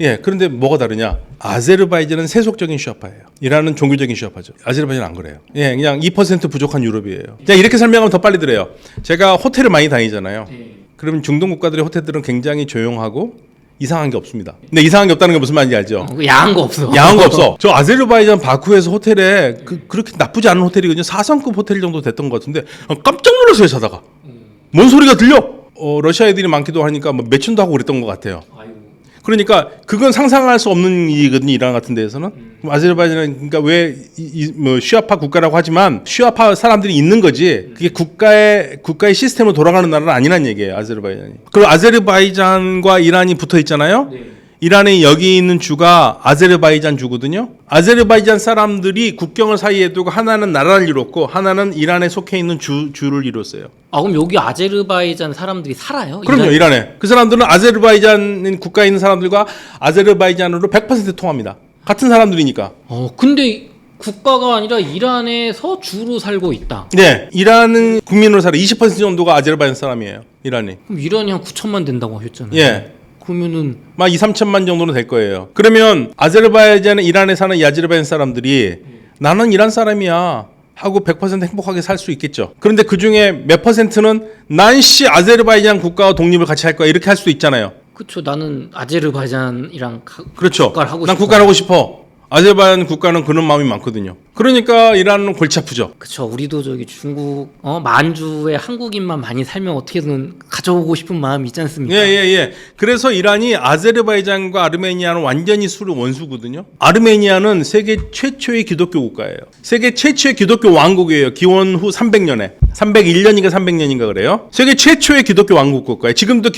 예. 그런데 뭐가 다르냐? 아제르바이잔은 세속적인 쉬아파예요. 이란은 종교적인 쉬아파죠. 아제르바이잔은 안 그래요. 예, 그냥 2% 부족한 유럽이에요. 그냥 이렇게 설명하면 더 빨리 들어요. 제가 호텔을 많이 다니잖아요. 네. 그럼 중동 국가들의 호텔들은 굉장히 조용하고 이상한 게 없습니다. 근데 이상한 게 없다는 게 무슨 말인지 알죠? 야한 거 없어. 야한 거 없어. 저 아제르바이잔 바쿠에서 호텔에 그렇게 나쁘지 않은 호텔이거든요. 4성급 호텔 정도 됐던 것 같은데 깜짝 놀랐어요 자다가. 뭔 소리가 들려? 러시아 애들이 많기도 하니까 뭐 매춘도 하고 그랬던 것 같아요. 그러니까 그건 상상할 수 없는 일이거든요. 이란 같은 데에서는. 아제르바이잔은 그러니까 왜 뭐 쉬아파 국가라고 하지만 쉬아파 사람들이 있는 거지. 그게 국가의 시스템으로 돌아가는 나라는 아니란 얘기예요. 아제르바이잔이. 그리고 아제르바이잔과 이란이 붙어 있잖아요. 네. 이란에 여기 있는 주가 아제르바이잔 주거든요. 아제르바이잔 사람들이 국경을 사이에 두고 하나는 나라를 이뤘고 하나는 이란에 속해 있는 주를 이뤘어요. 아 그럼 여기 아제르바이잔 사람들이 살아요? 그럼요. 이란에. 그 사람들은 아제르바이잔 국가에 있는 사람들과 아제르바이잔으로 100% 통합니다. 같은 사람들이니까. 근데 국가가 아니라 이란에서 주로 살고 있다. 네. 이란은 국민으로 살아. 20% 정도가 아제르바이잔 사람이에요. 이란이. 그럼 이란이 한 9천만 된다고 하셨잖아요. 예. 그러면은 막 2, 3천만 정도는 될 거예요. 그러면 아제르바이잔은 이란에 사는 이 아제르바이잔 사람들이 나는 이란 사람이야 하고 100% 행복하게 살 수 있겠죠. 그런데 그 중에 몇 퍼센트는 난씨 아제르바이잔 국가와 독립을 같이 할 거야 이렇게 할 수도 있잖아요. 그렇죠. 나는 아제르바이잔이랑 그렇죠. 국가를 하고 난 싶어. 국가를 하고 싶어. 아제르바이잔 국가는 그런 마음이 많거든요. 그러니까 이란은 골치 아프죠. 그렇죠. 우리도 저기 중국 만주에 한국인만 많이 살면 어떻게든 가져오고 싶은 마음이 있지 않습니까? 예. 그래서 이란이 아제르바이잔과 아르메니아는 완전히 수로 원수거든요. 아르메니아는 세계 최초의 기독교 국가예요. 세계 최초의 기독교 왕국이에요. 기원 후 300년에. 301년인가 300년인가 그래요. 세계 최초의 기독교 왕국 국가예요. 지금도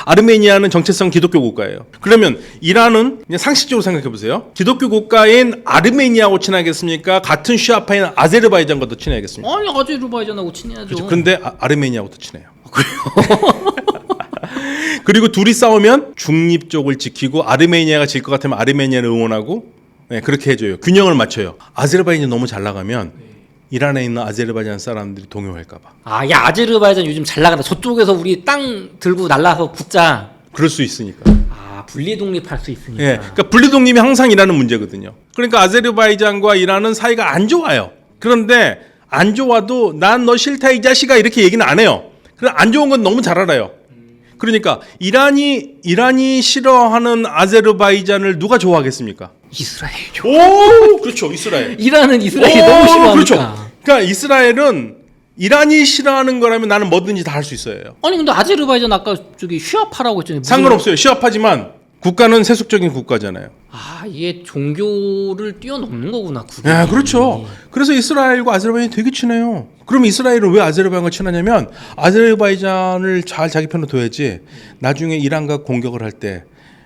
아르메니아는 정체성 기독교 국가예요. 그러면 이란은 그냥 상식적으로 생각해 보세요. 기독교 국가인 아르메니아하고 친하겠습니까? 같은 쉬아파인 아제르바이잔과 더 친해야겠습니까? 아니 아제르바이잔하고 친해야죠. 그렇죠. 그런데 아르메니아하고 더 친해요. 그리고 둘이 싸우면 중립적을 지키고 아르메니아가 질 것 같으면 아르메니아를 응원하고 네, 그렇게 해줘요. 균형을 맞춰요. 아제르바이잔이 너무 잘 나가면 이란에 있는 아제르바이잔 사람들이 동요할까봐. 야 아제르바이잔 요즘 잘 나간다. 저쪽에서 우리 땅 들고 날라서 붙자. 그럴 수 있으니까. 분리 독립할 수 있으니까. 예, 그러니까 분리독립이 항상 이란은 문제거든요. 그러니까 아제르바이잔과 이란은 사이가 안 좋아요. 그런데 안 좋아도 난 너 싫다 이 자식아 이렇게 얘기는 안 해요. 그래 안 좋은 건 너무 잘 알아요. 그러니까 이란이 싫어하는 아제르바이잔을 누가 좋아하겠습니까? 이스라엘이죠. 오, 그렇죠. 이스라엘. 이란은 이스라엘이 너무 싫어하니까. 그렇죠. 그러니까 이스라엘은 이란이 싫어하는 거라면 나는 뭐든지 다 할 수 있어요. 아니 근데 아제르바이잔 아까 저기 쉬아파라고 했잖아요. 상관없어요. 시합하지만 국가는 세속적인 국가잖아요. 이게 종교를 뛰어넘는 거구나. 네, 그렇죠. 그래서 이스라엘과 아제르바이잔이 되게 친해요. 그럼 이스라엘은 왜 아제르바이잔과 친하냐면 아제르바이잔을 잘 자기 편으로 둬야지 나중에 이란과 공격을 할 때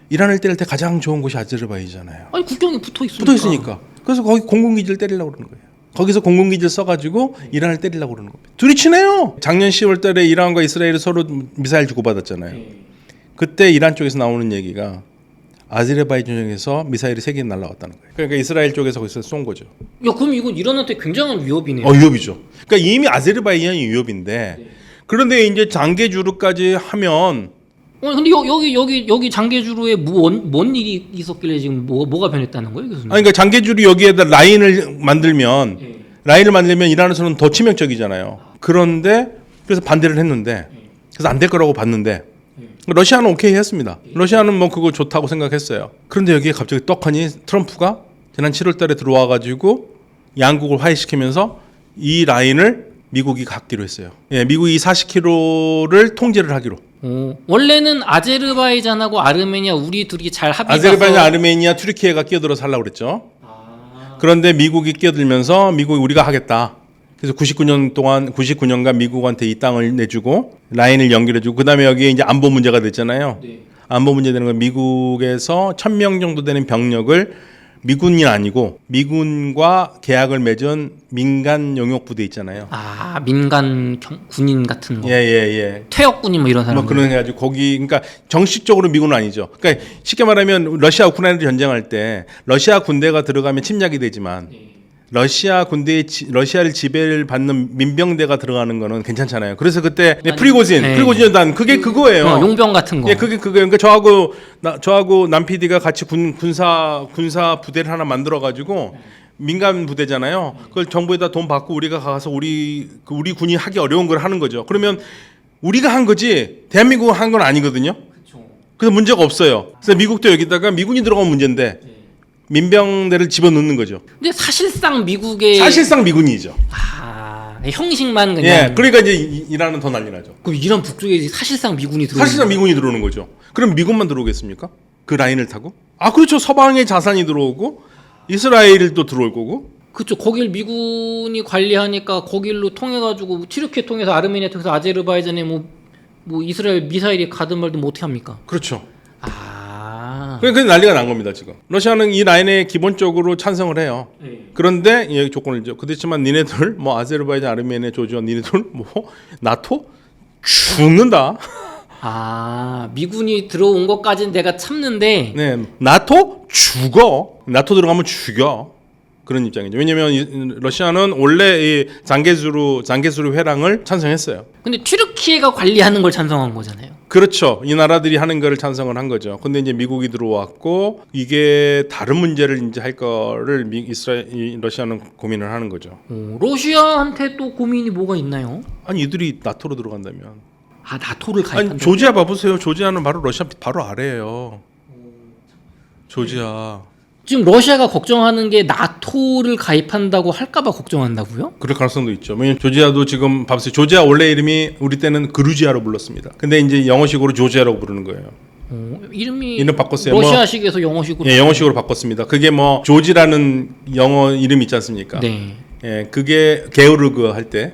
이란을 때릴 때 가장 좋은 곳이 아제르바이잔이잖아요. 아니 국경에 붙어 있으니까. 그래서 거기 공군기지를 때리려고 그러는 거예요. 거기서 공군기지를 써가지고 이란을 때리려고 그러는 겁니다. 둘이 친해요. 작년 10월 달에 이란과 이스라엘이 서로 미사일 주고받았잖아요. 그때 이란 쪽에서 나오는 얘기가 아제르바이잔에서 미사일이 3개 날라왔다는 거예요. 그러니까 이스라엘 쪽에서 거기서 쏜 거죠. 야, 그럼 이건 이란한테 굉장한 위협이네요. 위협이죠. 그러니까 이미 아제르바이잔이 위협인데 그런데 이제 장계주루까지 하면 근데 여기 장계주루에 뭔 일이 있었길래 지금 뭐가 변했다는 거예요, 교수님? 그러니까 장계주루 여기에다 라인을 만들면 이란에서는 더 치명적이잖아요. 그런데 그래서 반대를 했는데 그래서 안 될 거라고 봤는데 러시아는 오케이 했습니다. 러시아는 뭐 그거 좋다고 생각했어요. 그런데 여기에 갑자기 떡하니 트럼프가 지난 7월 달에 들어와 가지고 양국을 화해시키면서 이 라인을 미국이 갖기로 했어요. 미국이 40km를 통제를 하기로. 원래는 아제르바이잔하고 아르메니아 우리 둘이 잘 합의해서 아제르바이잔, 아르메니아, 튀르키예가 끼어들어서 하려고 그랬죠. 그런데 미국이 끼어들면서 미국이 우리가 하겠다. 그래서 99년간 미국한테 이 땅을 내주고 라인을 연결해주고 그다음에 여기에 이제 안보 문제가 됐잖아요. 안보 문제 되는 건 미국에서 1,000명 정도 되는 병력을 미군이 아니고 미군과 계약을 맺은 민간 용역 부대 있잖아요. 민간 군인 같은 거. 예. 퇴역군인 뭐 이런 사람. 뭐 그런 해가지고 거기 그러니까 정식적으로 미군은 아니죠. 그러니까 쉽게 말하면 러시아 우크라이나 전쟁할 때 러시아 군대가 들어가면 침략이 되지만 러시아를 지배를 받는 민병대가 들어가는 거는 괜찮잖아요. 그래서 그때 프리고진단 그게 그거예요. 용병 같은 거. 그게 그러니까 저하고 남 PD가 같이 군사 부대를 하나 만들어 가지고 민간 부대잖아요. 그걸 정부에다 돈 받고 우리가 가서 우리 군이 하기 어려운 걸 하는 거죠. 그러면 우리가 한 거지 대한민국은 한 건 아니거든요. 그래서 문제가 없어요. 그래서 미국도 여기다가 미군이 들어가면 문제인데 민병대를 집어넣는 거죠. 근데 사실상 미군이죠. 형식만 그냥. 그러니까 이제 이란은 더 난리 나죠. 그럼 이란 북쪽에 사실상 미군이 들어오는 거죠. 그럼 미군만 들어오겠습니까? 그 라인을 타고? 그렇죠. 서방의 자산이 들어오고 이스라엘도 들어올 거고. 그렇죠. 거길 미군이 관리하니까 거길로 통해 가지고 튀르키예 통해서 아르메니아 통해서 아제르바이잔에 뭐 이스라엘 미사일이 가든 말든 뭐 어떻게 합니까? 그렇죠. 그러니까 난리가 난 겁니다 지금. 러시아는 이 라인에 기본적으로 찬성을 해요. 그런데 이 조건을 줘. 그렇지만 니네들 뭐 아제르바이잔, 아르메니아, 조지아 니네들 뭐 나토 죽는다. 미군이 들어온 것까지는 내가 참는데. 나토 죽어. 나토 들어가면 죽여. 그런 입장이죠. 왜냐하면 러시아는 원래 이 장계수루 회랑을 찬성했어요. 근데 튀르키예가 관리하는 걸 찬성한 거잖아요. 그렇죠. 이 나라들이 하는 거를 찬성을 한 거죠. 근데 이제 미국이 들어왔고 이게 다른 문제를 이제 할 거를 러시아는 고민을 하는 거죠. 러시아한테 또 고민이 뭐가 있나요? 이들이 나토로 들어간다면. 나토를 가입한다. 조지아 봐보세요. 조지아는 바로 러시아 바로 아래예요. 조지아. 지금 러시아가 걱정하는 게 나토를 가입한다고 할까봐 걱정한다고요? 그럴 가능성도 있죠. 왜냐면 조지아도 지금 봐보세요. 조지아 원래 이름이 우리 때는 그루지아로 불렀습니다. 근데 이제 영어식으로 조지아라고 부르는 거예요. 이름 바꿨어요. 러시아식에서 영어식으로. 영어식으로 바꿨습니다. 그게 뭐 조지라는 영어 이름 있지 않습니까? 그게 게오르그 할 때,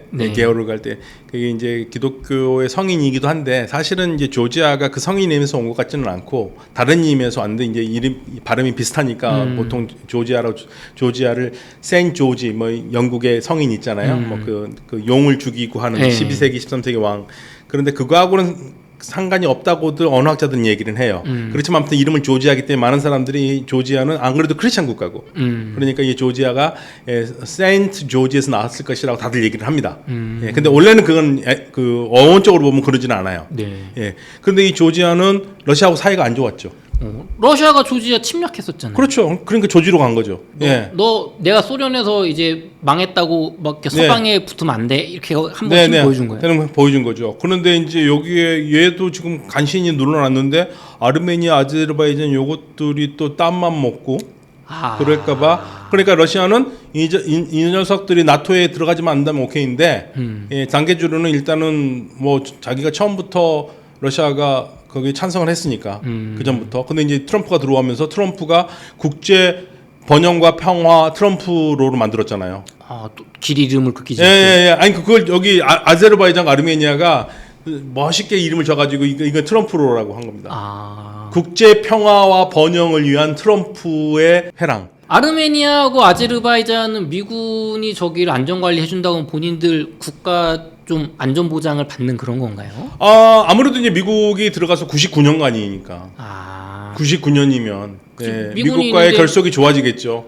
그게 이제 기독교의 성인이기도 한데 사실은 이제 조지아가 그 성인 이름에서 온 것 같지는 않고 다른 이름에서 왔는데 이제 이름 발음이 비슷하니까 보통 조지아를 세인트 조지 뭐 영국의 성인 있잖아요. 뭐 그 용을 죽이고 하는 12세기 13세기 왕. 그런데 그거하고는 상관이 없다고들 언어학자들은 얘기는 해요. 그렇지만 아무튼 이름을 조지아기 때문에 많은 사람들이 조지아는 안 그래도 크리스천 국가고 그러니까 이 조지아가 세인트 조지에서 나왔을 것이라고 다들 얘기를 합니다. 근데 원래는 그건 그 어원적으로 보면 그러지는 않아요. 그런데 이 조지아는 러시아하고 사이가 안 좋았죠. 러시아가 조지아 침략했었잖아요. 그렇죠. 그러니까 조지로 간 거죠. 너 내가 소련에서 이제 망했다고 막 이렇게 서방에 붙으면 안 돼 이렇게 한 번씩 보여준 거예요. 보여준 거죠. 그런데 이제 여기에 얘도 지금 간신히 눌러놨는데 아르메니아, 아제르바이잔 요것들이 또 땀만 먹고 그럴까봐. 그러니까 러시아는 이 녀석들이 나토에 들어가지만 않는다면 오케이인데 장계주로는 일단은 뭐 자기가 처음부터 러시아가 거기에 찬성을 했으니까 그 전부터. 근데 이제 트럼프가 들어오면서 트럼프가 국제 번영과 평화 트럼프로로 만들었잖아요. 또 길 이름을 그렇게 짓고. 아니 그걸 여기 아제르바이잔, 아르메니아가 멋있게 이름을 줘가지고 이건 트럼프로라고 한 겁니다. 국제 평화와 번영을 위한 트럼프의 회랑. 아르메니아하고 아제르바이잔은 미군이 저기를 안전관리 해준다고 본인들 국가 좀 안전 보장을 받는 그런 건가요? 아무래도 이제 미국이 들어가서 99년간이니까 아 99년이면 미군이 미국과의 있는데- 결속이 좋아지겠죠.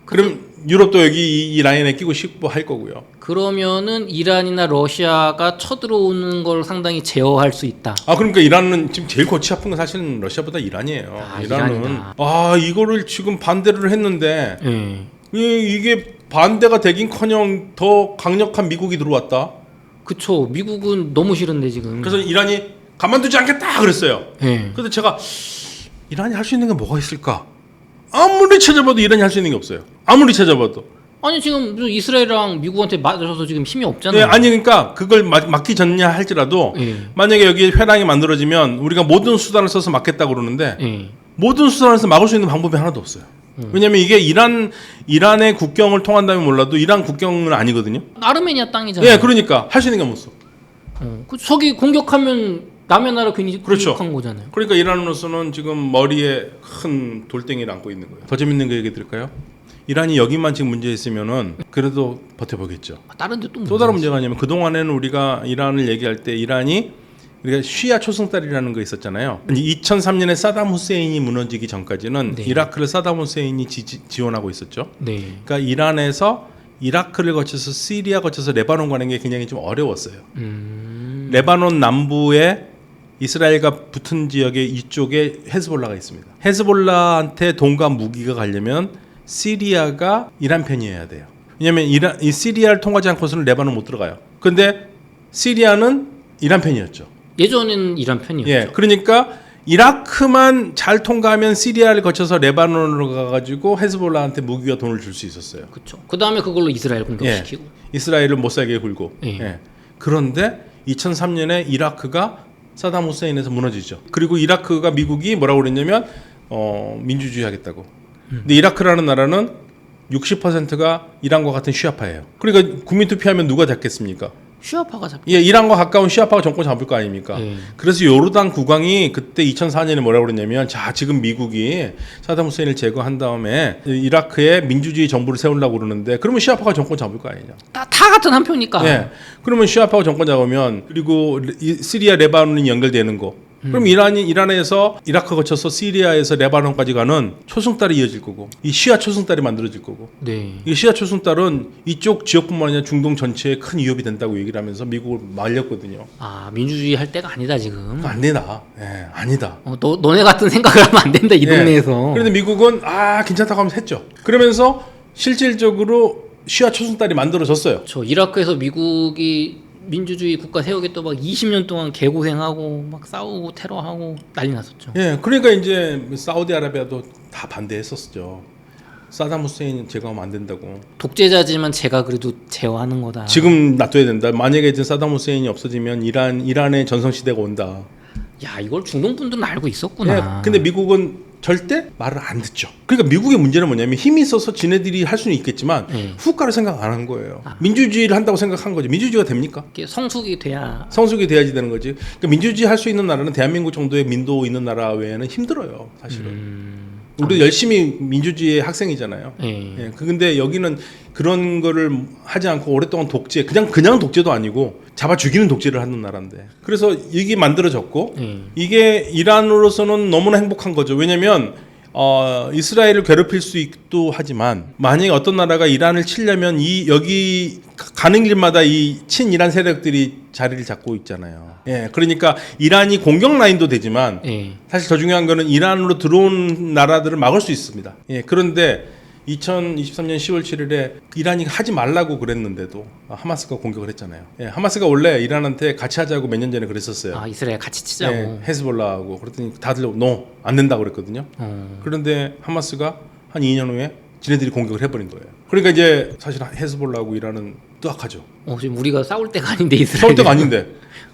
그럼 유럽도 여기 이 라인에 끼고 싶고 할 거고요. 그러면은 이란이나 러시아가 쳐들어오는 걸 상당히 제어할 수 있다. 그러니까 이란은 지금 제일 골치 아픈 건 사실은 러시아보다 이란이에요. 이란은 이란이다. 이거를 지금 반대를 했는데 예. 이게 반대가 되긴커녕 더 강력한 미국이 들어왔다. 그쵸. 미국은 너무 싫은데 지금. 그래서 이란이 가만두지 않겠다 그랬어요. 예. 그래서 제가 이란이 할 수 있는 게 뭐가 있을까? 아무리 찾아봐도 이란이 할 수 있는 게 없어요. 아무리 찾아봐도. 아니 지금 이스라엘이랑 미국한테 맞아서 지금 힘이 네, 없잖아요. 그러니까 그걸 막기 전냐 할지라도 예. 만약에 여기 회랑이 만들어지면 우리가 모든 수단을 써서 막겠다 그러는데 예. 모든 수단을 써서 막을 수 있는 방법이 하나도 없어요. 왜냐면 이게 이란의 국경을 통한다면 몰라도 이란 국경은 아니거든요. 아르메니아 땅이잖아요. 예, 그러니까 할 수 있는 게 없어. 저기 공격하면 남의 나라 괜히 그렇죠. 공격한 거잖아요. 그러니까 이란으로서는 지금 머리에 큰 돌덩이를 안고 있는 거예요. 더 재밌는 거 얘기 드릴까요? 이란이 여기만 지금 문제 있으면은 그래도 버텨보겠죠. 다른 데또 또 다른 문제가 아니면 그 동안에는 우리가 이란을 얘기할 때 이란이 우리가 쉬아 초승달이라는 거 있었잖아요. 2003년에 사담 후세인이 무너지기 전까지는 네. 이라크를 사담 후세인이 지원하고 있었죠. 네. 그러니까 이란에서 이라크를 거쳐서 시리아 거쳐서 레바논 가는 게 굉장히 좀 어려웠어요. 레바논 남부에 이스라엘과 붙은 지역의 이쪽에 헤즈볼라가 있습니다. 헤즈볼라한테 돈과 무기가 가려면 시리아가 이란 편이어야 돼요. 왜냐하면 이 시리아를 통하지 않고서는 레바논 못 들어가요. 그런데 시리아는 이란 편이었죠. 예전에는 이란 편이었죠. 예, 그러니까 이라크만 잘 통과하면 시리아를 거쳐서 레바논으로 가가지고 헤즈볼라한테 무기와 돈을 줄 수 있었어요. 그렇죠. 그 다음에 그걸로 이스라엘 공격시키고. 이스라엘을 못 살게 굴고. 예. 예. 그런데 2003년에 이라크가 사담 후세인에서 무너지죠. 그리고 이라크가 미국이 뭐라고 그랬냐면 민주주의 하겠다고. 근데 이라크라는 나라는 60%가 이란과 같은 시아파예요. 그러니까 국민 투표하면 누가 잡겠습니까? 시아파가 잡. 예, 이란과 가까운 시아파가 정권 잡을 거 아닙니까? 예. 그래서 요르단 국왕이 그때 2004년에 뭐라고 그랬냐면 자, 지금 미국이 사담 후세인을 제거한 다음에 이라크에 민주주의 정부를 세우려고 그러는데 그러면 시아파가 정권 잡을 거 아니냐. 다 같은 한 표니까. 예. 그러면 시아파가 정권 잡으면 그리고 시리아 레바논이 연결되는 거. 그럼 이란에서 이라크 거쳐서 시리아에서 레바논까지 가는 초승달이 이어질 거고 이 시아 초승달이 만들어질 거고 네. 이 시아 초승달은 이쪽 지역뿐만 아니라 중동 전체에 큰 위협이 된다고 얘기를 하면서 미국을 말렸거든요. 민주주의 할 때가 아니다 지금. 안 되나? 예, 아니다. 너네 같은 생각을 하면 안 된다 이 예. 동네에서. 그런데 미국은 괜찮다고 하면서 했죠. 그러면서 실질적으로 시아 초승달이 만들어졌어요. 저 이라크에서 미국이 민주주의 국가 세우겠다고 막 20년 동안 개고생하고 막 싸우고 테러하고 난리 났었죠. 예, 그러니까 이제 사우디아라비아도 다 반대했었죠. 사담 후세인 제거하면 안 된다고. 독재자지만 제가 그래도 제어하는 거다. 지금 놔둬야 된다. 만약에 이제 사담 후세인이 없어지면 이란의 전성 시대가 온다. 야 이걸 중동 분들은 알고 있었구나. 예, 근데 미국은 절대 말을 안 듣죠. 그러니까 미국의 문제는 뭐냐면 힘이 있어서 지네들이 할 수는 있겠지만 후과를 생각 안 하는 거예요. 민주주의를 한다고 생각한 거죠. 민주주의가 됩니까? 이게 성숙이 돼야. 성숙이 돼야지 되는 거지. 그러니까 민주주의 할 수 있는 나라는 대한민국 정도의 민도 있는 나라 외에는 힘들어요. 사실은. 우리 열심히 민주주의의 학생이잖아요. 예. 근데 여기는 그런 거를 하지 않고 오랫동안 독재, 그냥 독재도 아니고 잡아 죽이는 독재를 하는 나라인데. 그래서 이게 만들어졌고 이게 이란으로서는 너무나 행복한 거죠. 왜냐면 이스라엘을 괴롭힐 수 있기도 하지만 만약에 어떤 나라가 이란을 치려면 여기 가는 길마다 이 친이란 세력들이 자리를 잡고 있잖아요. 예, 그러니까 이란이 공격 라인도 되지만 사실 더 중요한 거는 이란으로 들어온 나라들을 막을 수 있습니다. 예, 그런데 2023년 10월 7일에 이란이 하지 말라고 그랬는데도 하마스가 공격을 했잖아요. 예, 하마스가 원래 이란한테 같이 하자고 몇 년 전에 그랬었어요. 이스라엘 같이 치자고. 예, 헤즈볼라하고 그랬더니 다들 안 된다고 그랬거든요. 그런데 하마스가 한 2년 후에 지네들이 공격을 해버린 거예요. 그러니까 이제 사실 헤즈볼라하고 이란은 뜨악하죠. 지금 우리가 싸울 때가 아닌데 이스라엘. 싸울 때가 아닌데.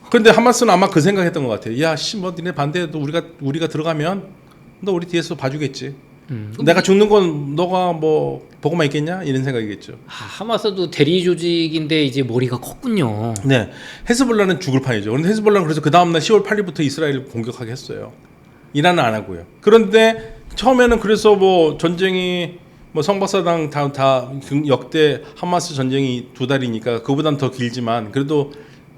그런데 하마스는 아마 그 생각했던 것 같아요. 야, 니네 반대해도 우리가 들어가면 너 우리 뒤에서 봐주겠지. 내가 죽는 건 너가 뭐 보고만 있겠냐 이런 생각이겠죠. 하마스도 대리 조직인데 이제 머리가 컸군요. 네, 헤즈볼라는 죽을 판이죠. 그런데 헤즈볼라는 그래서 그 다음날 10월 8일부터 이스라엘을 공격하게 했어요. 이란은 안 하고요. 그런데 처음에는 그래서 뭐 전쟁이 뭐 성박사당 다 역대 하마스 전쟁이 2달이니까 그보단 더 길지만 그래도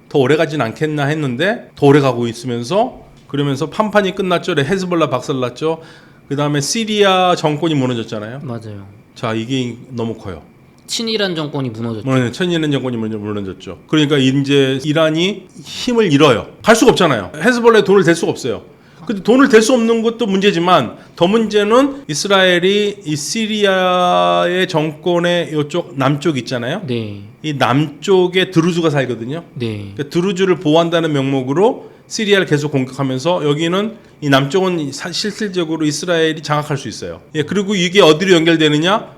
더 오래 가진 않겠나 했는데 더 오래 가고 있으면서 그러면서 판판이 끝났죠. 헤즈볼라 박살났죠. 그 다음에 시리아 정권이 무너졌잖아요. 맞아요. 자, 이게 너무 커요. 친이란 정권이 무너졌죠. 천년의 정권이 무너졌죠. 그러니까 이제 이란이 힘을 잃어요. 갈 수가 없잖아요. 헤즈볼라에 돈을 댈 수가 없어요. 근데 돈을 댈 수 없는 것도 문제지만 더 문제는 이스라엘이 이 시리아의 정권의 이쪽 남쪽 있잖아요. 네. 이 남쪽에 드루즈가 살거든요. 네. 그러니까 드루즈를 보호한다는 명목으로 시리아를 계속 공격하면서 여기는 이 남쪽은 실질적으로 이스라엘이 장악할 수 있어요. 예, 그리고 이게 어디로 연결되느냐?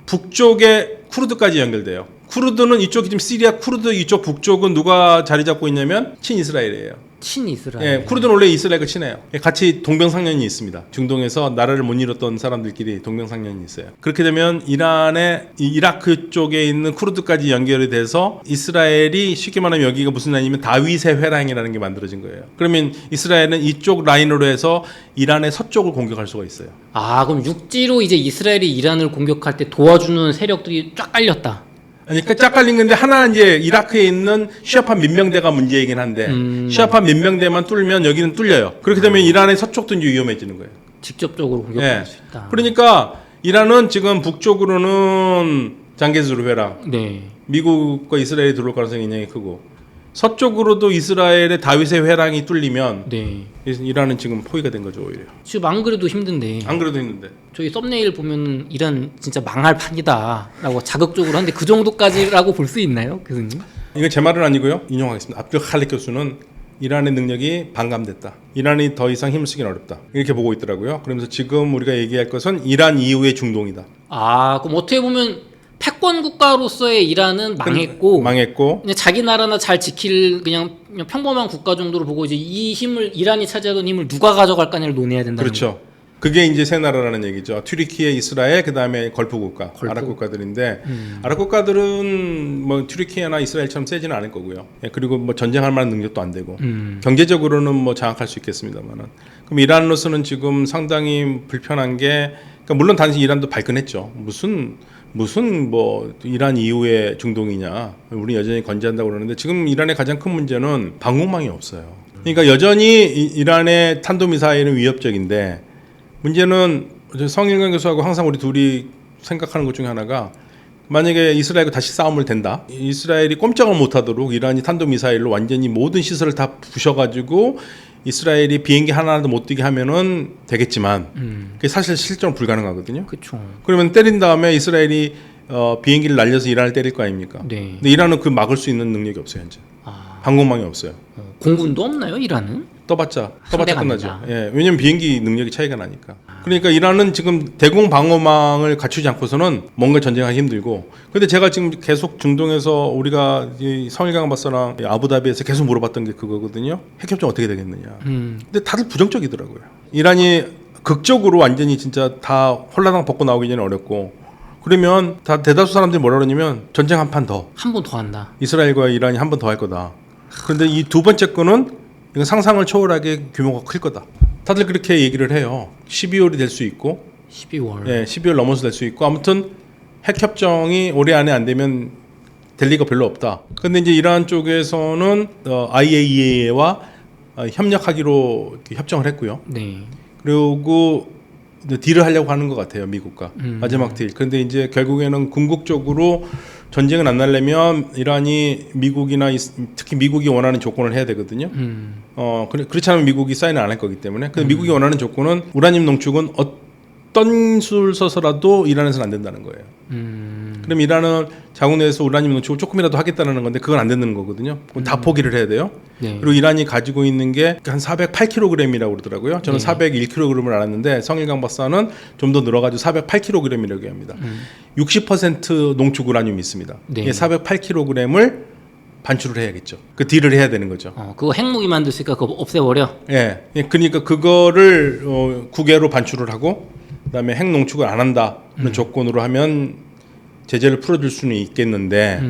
북쪽에 쿠르드까지 연결돼요. 쿠르드는 이쪽 지금 시리아 쿠르드 이쪽 북쪽은 누가 자리 잡고 있냐면 친이스라엘이에요. 친이스라엘. 예, 쿠르드는 원래 이스라엘과 친해요. 예, 같이 동병상련이 있습니다. 중동에서 나라를 못 잃었던 사람들끼리 동병상련이 있어요. 그렇게 되면 이란의 이라크 쪽에 있는 쿠르드까지 연결이 돼서 이스라엘이 쉽게 말하면 여기가 무슨 라인이면 다윗의 회랑이라는 게 만들어진 거예요. 그러면 이스라엘은 이쪽 라인으로 해서 이란의 서쪽을 공격할 수가 있어요. 아, 그럼 육지로 이제 이스라엘이 이란을 공격할 때 도와주는 세력들이 쫙 깔렸다. 그러니까 짝 깔린 건데 하나 이제 이라크에 있는 시아파 민병대가 문제이긴 한데 시아파 민병대만 뚫면 여기는 뚫려요. 그렇게 되면 이란의 서쪽도 이제 위험해지는 거예요. 직접적으로 공격할 예. 수 있다. 그러니까 이란은 지금 북쪽으로는 장게즈르 회랑, 네. 미국과 이스라엘이 들어올 가능성이 굉장히 크고 서쪽으로도 이스라엘의 다윗의 회랑이 뚫리면 네. 이란은 지금 포위가 된 거죠 오히려. 지금 안 그래도 힘든데. 안 그래도 했는데. 저희 썸네일 보면 이란 진짜 망할 판이다라고 자극적으로 하는데 그 정도까지라고 볼 수 있나요, 교수님? 이건 제 말은 아니고요. 인용하겠습니다. 압둘 칼릭 교수는 이란의 능력이 반감됐다. 이란이 더 이상 힘을 쓰기는 어렵다. 이렇게 보고 있더라고요. 그러면서 지금 우리가 얘기할 것은 이란 이후의 중동이다. 아, 그럼 어떻게 보면 패권 국가로서의 이란은 망했고 그냥 자기 나라나 잘 지킬 그냥 평범한 국가 정도로 보고 이제 이 힘을 이란이 차지하던 힘을 누가 가져갈 까냐를 논해야 된다는 그렇죠. 그게 이제 세 나라라는 얘기죠. 튀르키예, 이스라엘, 그다음에 걸프 국가, 아랍 국가들인데 아랍 국가들은 뭐 튀르키예나 이스라엘처럼 세지는 않을 거고요. 예, 그리고 뭐 전쟁할 만한 능력도 안 되고 경제적으로는 뭐 장악할 수 있겠습니다만은. 그럼 이란으로서는 지금 상당히 불편한 게 그러니까 물론 단지 이란도 발끈했죠. 무슨 뭐 이란 이후의 중동이냐. 우리 여전히 건재한다고 그러는데 지금 이란의 가장 큰 문제는 방공망이 없어요. 그러니까 여전히 이란의 탄도미사일은 위협적인데 문제는 성일관 교수하고 항상 우리 둘이 생각하는 것 중에 하나가 만약에 이스라엘과 다시 싸움을 된다. 이스라엘이 꼼짝을 못하도록 이란이 탄도미사일로 완전히 모든 시설을 다 부셔가지고 이스라엘이 비행기 하나도 못 뛰게 하면은 되겠지만 그게 사실 실제로 불가능하거든요. 그렇죠. 그러면 때린 다음에 이스라엘이 비행기를 날려서 이란을 때릴 거 아닙니까? 네. 근데 이란은 그 막을 수 있는 능력이 없어요 현재. 방공망이 없어요. 공군도 없나요, 이란은? 떠봤자 상대가 안 끝나죠. 된다. 예, 왜냐면 비행기 능력이 차이가 나니까. 그러니까 이란은 지금 대공 방어망을 갖추지 않고서는 뭔가 전쟁하기 힘들고. 근데 제가 지금 계속 중동에서 우리가 이 성일강 박사랑 아부다비에서 계속 물어봤던 게 그거거든요. 핵협정 어떻게 되겠느냐. 근데 다들 부정적이더라고요. 이란이 극적으로 완전히 진짜 다 홀라당 벗고 나오기 전에 어렵고. 그러면 다 대다수 사람들이 뭐라 그러냐면 전쟁 한 판 더. 한 번 더 한다. 이스라엘과 이란이 한 번 더 할 거다. 그런데 이 두 번째 거는 이건 상상을 초월하게 규모가 클 거다. 다들 그렇게 얘기를 해요. 12월이 될 수 있고 12월. 예, 12월 넘어서 될 수 있고 아무튼 핵 협정이 올해 안에 안 되면 될 리가 별로 없다. 근데 이제 이란 쪽에서는 IAEA와 협력하기로 협정을 했고요. 네. 그리고 딜을 하려고 하는 것 같아요, 미국과 마지막 딜. 그런데 이제 결국에는 궁극적으로 전쟁을 안 날려면 이란이 미국이나 특히 미국이 원하는 조건을 해야 되거든요. 그렇지 않으면 미국이 사인을 안 할 거기 때문에. 근데 미국이 원하는 조건은 우라늄 농축은 어떤 수를 써서라도 이란에서는 안 된다는 거예요. 그럼 이란은 자국 내에서 우라늄 농축을 조금이라도 하겠다는 건데 그건 안 되는 거거든요. 그럼 다 포기를 해야 돼요. 네. 그리고 이란이 가지고 있는 게 한 408kg이라고 그러더라고요. 저는 네. 401kg을 알았는데 성일강 박사는 좀 더 늘어가지고 408kg이라고 합니다. 60% 농축 우라늄이 있습니다. 네. 408kg을 반출을 해야겠죠. 그 딜을 해야 되는 거죠. 그거 핵무기 만드니까 그거 없애버려. 예, 그러니까 그거를 국외로 반출을 하고 그다음에 핵 농축을 안 한다는 조건으로 하면 제재를 풀어줄 수는 있겠는데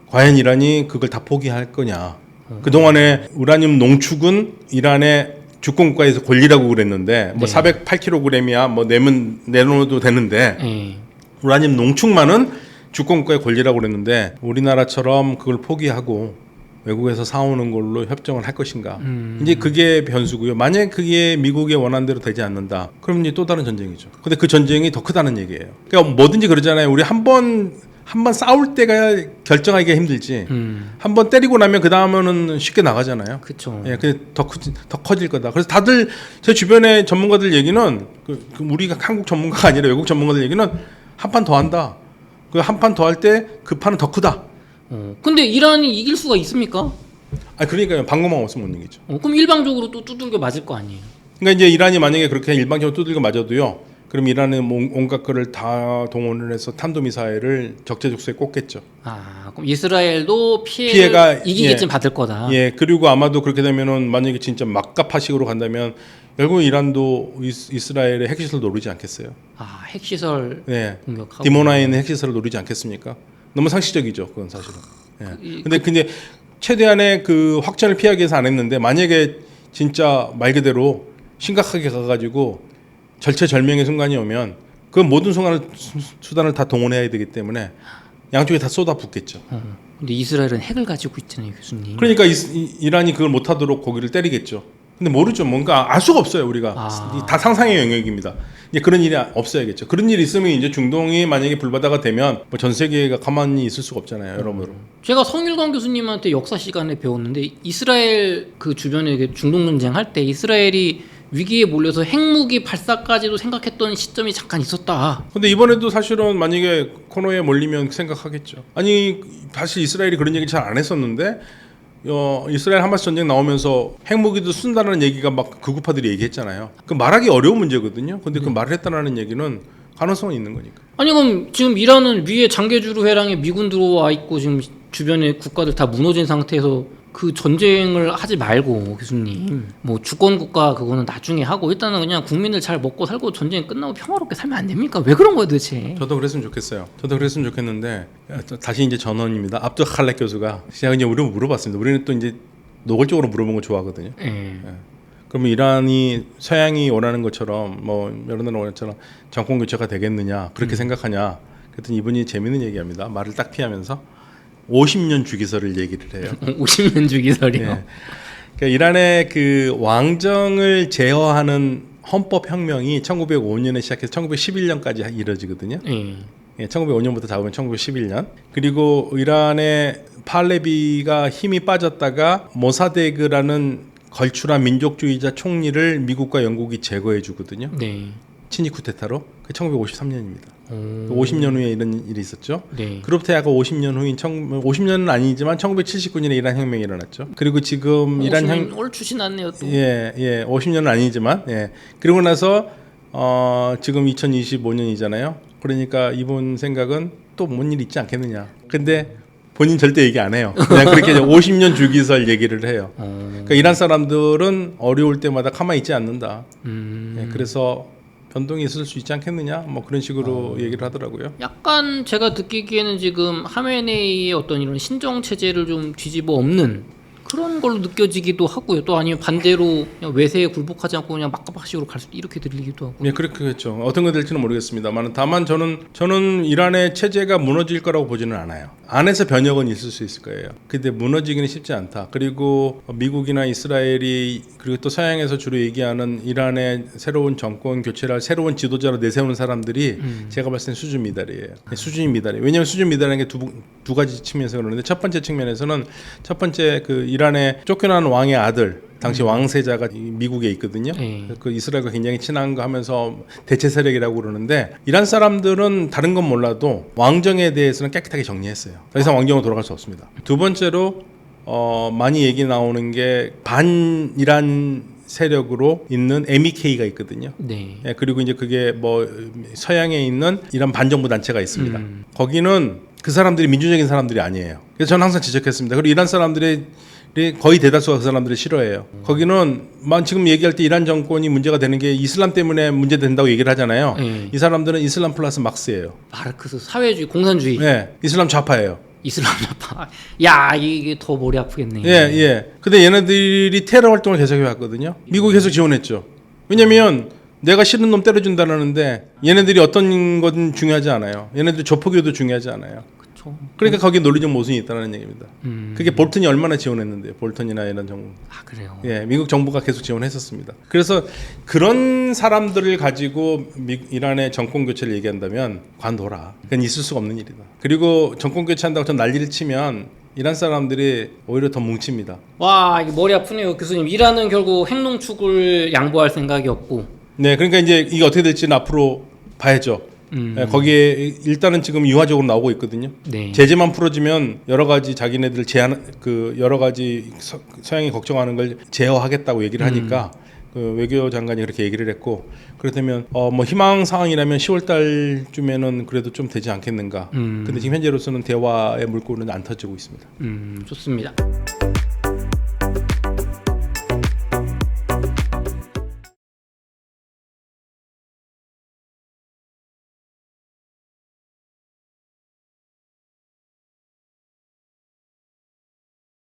과연 이란이 그걸 다 포기할 거냐? 그 동안에 우라늄 농축은 이란의 주권국가에서 권리라고 그랬는데 뭐 네. 408kg이야 뭐 내놓아도 되는데 네. 우라늄 농축만은 주권국가의 권리라고 그랬는데 우리나라처럼 그걸 포기하고 외국에서 사오는 걸로 협정을 할 것인가. 이제 그게 변수고요. 만약에 그게 미국의 원한대로 되지 않는다. 그럼 이제 또 다른 전쟁이죠. 근데 그 전쟁이 더 크다는 얘기예요. 그러니까 뭐든지 그러잖아요. 우리 한 번 싸울 때가 결정하기가 힘들지. 한 번 때리고 나면 그 다음에는 쉽게 나가잖아요. 그렇죠. 예, 더 커질 거다. 그래서 다들 제 주변의 전문가들 얘기는 그 우리가 한국 전문가가 아니라 외국 전문가들 얘기는 한 판 더 한다. 그 한 판 더 할 때 그 판은 더 크다. 근데 이란이 이길 수가 있습니까? 아 그러니까요. 방법만 없으면 못 이기죠. 그럼 일방적으로 또 두들겨 맞을 거 아니에요. 그러니까 이제 이란이 만약에 그렇게 일방적으로 두들겨 맞아도요. 그럼 이란은 온갖 거를 다 동원을 해서 탄도미사일을 적재적소에 꽂겠죠. 그럼 이스라엘도 피해가 이기겠지 받을 거다. 예, 그리고 아마도 그렇게 되면은 만약에 진짜 막가파식으로 간다면 결국 이란도 이스라엘의 핵시설 노리지 않겠어요? 핵시설 네, 공격하고. 디모나이는 핵시설을 노리지 않겠습니까? 너무 상식적이죠, 그건 사실은. 예. 근데 최대한의 그 확전을 피하기 위해서 안 했는데 만약에 진짜 말 그대로 심각하게 가가지고 절체절명의 순간이 오면 그 모든 수단을 다 동원해야 되기 때문에 양쪽에 다 쏟아붓겠죠. 근데 이스라엘은 핵을 가지고 있잖아요, 교수님. 그러니까 이란이 그걸 못하도록 거기를 때리겠죠. 근데 모르죠. 뭔가 알 수가 없어요. 우리가 다 상상의 영역입니다. 이제 그런 일이 없어야겠죠. 그런 일이 있으면 이제 중동이 만약에 불바다가 되면 뭐 전 세계가 가만히 있을 수가 없잖아요, 여러모로. 제가 성일관 교수님한테 역사 시간에 배웠는데 이스라엘 그 주변에 중동 전쟁 할 때 이스라엘이 위기에 몰려서 핵무기 발사까지도 생각했던 시점이 잠깐 있었다. 근데 이번에도 사실은 만약에 코너에 몰리면 생각하겠죠. 아니 사실 이스라엘이 그런 얘기 잘 안 했었는데 이스라엘 하마스 전쟁 나오면서 핵무기도 쓴다는 얘기가 막 극우파들이 얘기했잖아요. 그 말하기 어려운 문제거든요. 근데 그 말을 했다는 얘기는 가능성은 있는 거니까. 아니 그럼 지금 이란은 위에 장계주루 해랑에 미군 들어와 있고 지금 주변에 국가들 다 무너진 상태에서 그 전쟁을 하지 말고 교수님 뭐 주권 국가 그거는 나중에 하고 일단은 그냥 국민들 잘 먹고 살고 전쟁 끝나고 평화롭게 살면 안 됩니까? 왜 그런 거예요 도대체? 저도 그랬으면 좋겠어요. 저도 그랬으면 좋겠는데 다시 이제 전원입니다. 압두 칼렉 교수가 제가 이제 우리 물어봤습니다. 우리는 또 이제 노골적으로 물어본 거 좋아하거든요. 그러면 이란이 서양이 원하는 것처럼 뭐 여러 나라 원하는 것처럼 정권 교체가 되겠느냐 그렇게 생각하냐? 그랬더니 이분이 재밌는 얘기합니다. 말을 딱 피하면서 50년 주기설을 얘기를 해요. 50년 주기설이요. 네. 그러니까 이란의 그 왕정을 제어하는 헌법혁명이 1905년에 시작해서 1911년까지 이뤄지거든요. 예, 1905년부터 잡으면 1911년. 그리고 이란의 팔레비가 힘이 빠졌다가 모사데그라는 걸출한 민족주의자 총리를 미국과 영국이 제거해 주거든요. 친위 쿠데타로. 그게 1953년입니다. 50년 후에 이런 일이 있었죠. 그로부터 약 50년 후인 50년은 아니지만 1979년에 이란 혁명이 일어났죠. 그리고 지금 이란 얼추시 났네요. 또. 예, 50년은 아니지만 그리고 나서 지금 2025년이잖아요. 그러니까 이분 생각은 또 뭔 일 있지 않겠느냐. 근데 본인 절대 얘기 안 해요. 그냥 그렇게 50년 주기설 얘기를 해요. 그러니까 이란 사람들은 어려울 때마다 가만히 있지 않는다. 그래서 변동이 있을 수 있지 않겠느냐 뭐 그런 식으로 얘기를 하더라고요. 약간 제가 느끼기에는 지금 하메네이의 어떤 이런 신정 체제를 좀 뒤집어 엎는 그런 걸로 느껴지기도 하고요. 또 아니면 반대로 그냥 외세에 굴복하지 않고 그냥 막가박식으로 갈 수도 이렇게 들리기도 하고. 네, 그렇겠죠. 어떤 거 될지는 모르겠습니다만 다만 저는 이란의 체제가 무너질 거라고 보지는 않아요. 안에서 변혁은 있을 수 있을 거예요. 근데 무너지기는 쉽지 않다. 그리고 미국이나 이스라엘이 그리고 또 서양에서 주로 얘기하는 이란의 새로운 정권 교체를 할 새로운 지도자로 내세우는 사람들이 제가 봤을 땐 수준 미달이에요. 수준이 미달이에요. 왜냐하면 수준 미달이라는 게 두 가지 측면에서 그러는데 첫 번째 측면에서는 첫 번째 그 이란의 쫓겨난 왕의 아들 당시 왕세자가 미국에 있거든요. 그 이스라엘과 굉장히 친한 거 하면서 대체 세력이라고 그러는데 이란 사람들은 다른 건 몰라도 왕정에 대해서는 깨끗하게 정리했어요. 더 이상 왕정으로 돌아갈 수 없습니다. 두 번째로 많이 얘기 나오는 게 반이란 세력으로 있는 MEK가 있거든요. 예, 그리고 이제 그게 뭐 서양에 있는 이란 반정부 단체가 있습니다. 거기는 그 사람들이 민주적인 사람들이 아니에요. 그래서 저는 항상 지적했습니다. 그리고 이란 사람들이 거의 대다수가 그 사람들을 싫어해요. 거기는 지금 얘기할 때 이란 정권이 문제가 되는 게 이슬람 때문에 문제된다고 얘기를 하잖아요. 이 사람들은 이슬람 플러스 막스예요. 마르크스 사회주의, 공산주의. 네, 이슬람 좌파예요. 이슬람 좌파. 야, 이게 더 머리 아프겠네. 예. 근데 얘네들이 테러 활동을 계속 해왔거든요. 미국이 계속 지원했죠. 왜냐면 내가 싫은 놈 때려준다는데 얘네들이 어떤 건 중요하지 않아요. 얘네들이 조폭이도 중요하지 않아요. 그러니까 거기에 논리적 모순이 있다는 얘기입니다. 음. 그게 볼턴이 얼마나 지원했는데요. 볼턴이나 이런 정부. 아 그래요. 예, 미국 정부가 계속 지원했었습니다. 그래서 그런 사람들을 가지고 이란의 정권 교체를 얘기한다면 관둬라. 그건 있을 수가 없는 일이다. 그리고 정권 교체한다고 좀 난리를 치면 이란 사람들이 오히려 더 뭉칩니다. 와 이게 머리 아프네요 교수님. 이란은 결국 핵농축을 양보할 생각이 없고. 네, 그러니까 이제 이게 어떻게 될지는 앞으로 봐야죠. 예, 거기에 일단은 지금 유화적으로 나오고 있거든요. 네. 제재만 풀어지면 여러 가지 자기네들 제한 그 여러 가지 서양이 걱정하는 걸 제어하겠다고 얘기를 하니까 그 외교 장관이 그렇게 얘기를 했고 그렇다면 뭐 희망 사항이라면 10월 달쯤에는 그래도 좀 되지 않겠는가. 근데 지금 현재로서는 대화의 물꼬는 안 터지고 있습니다. 좋습니다.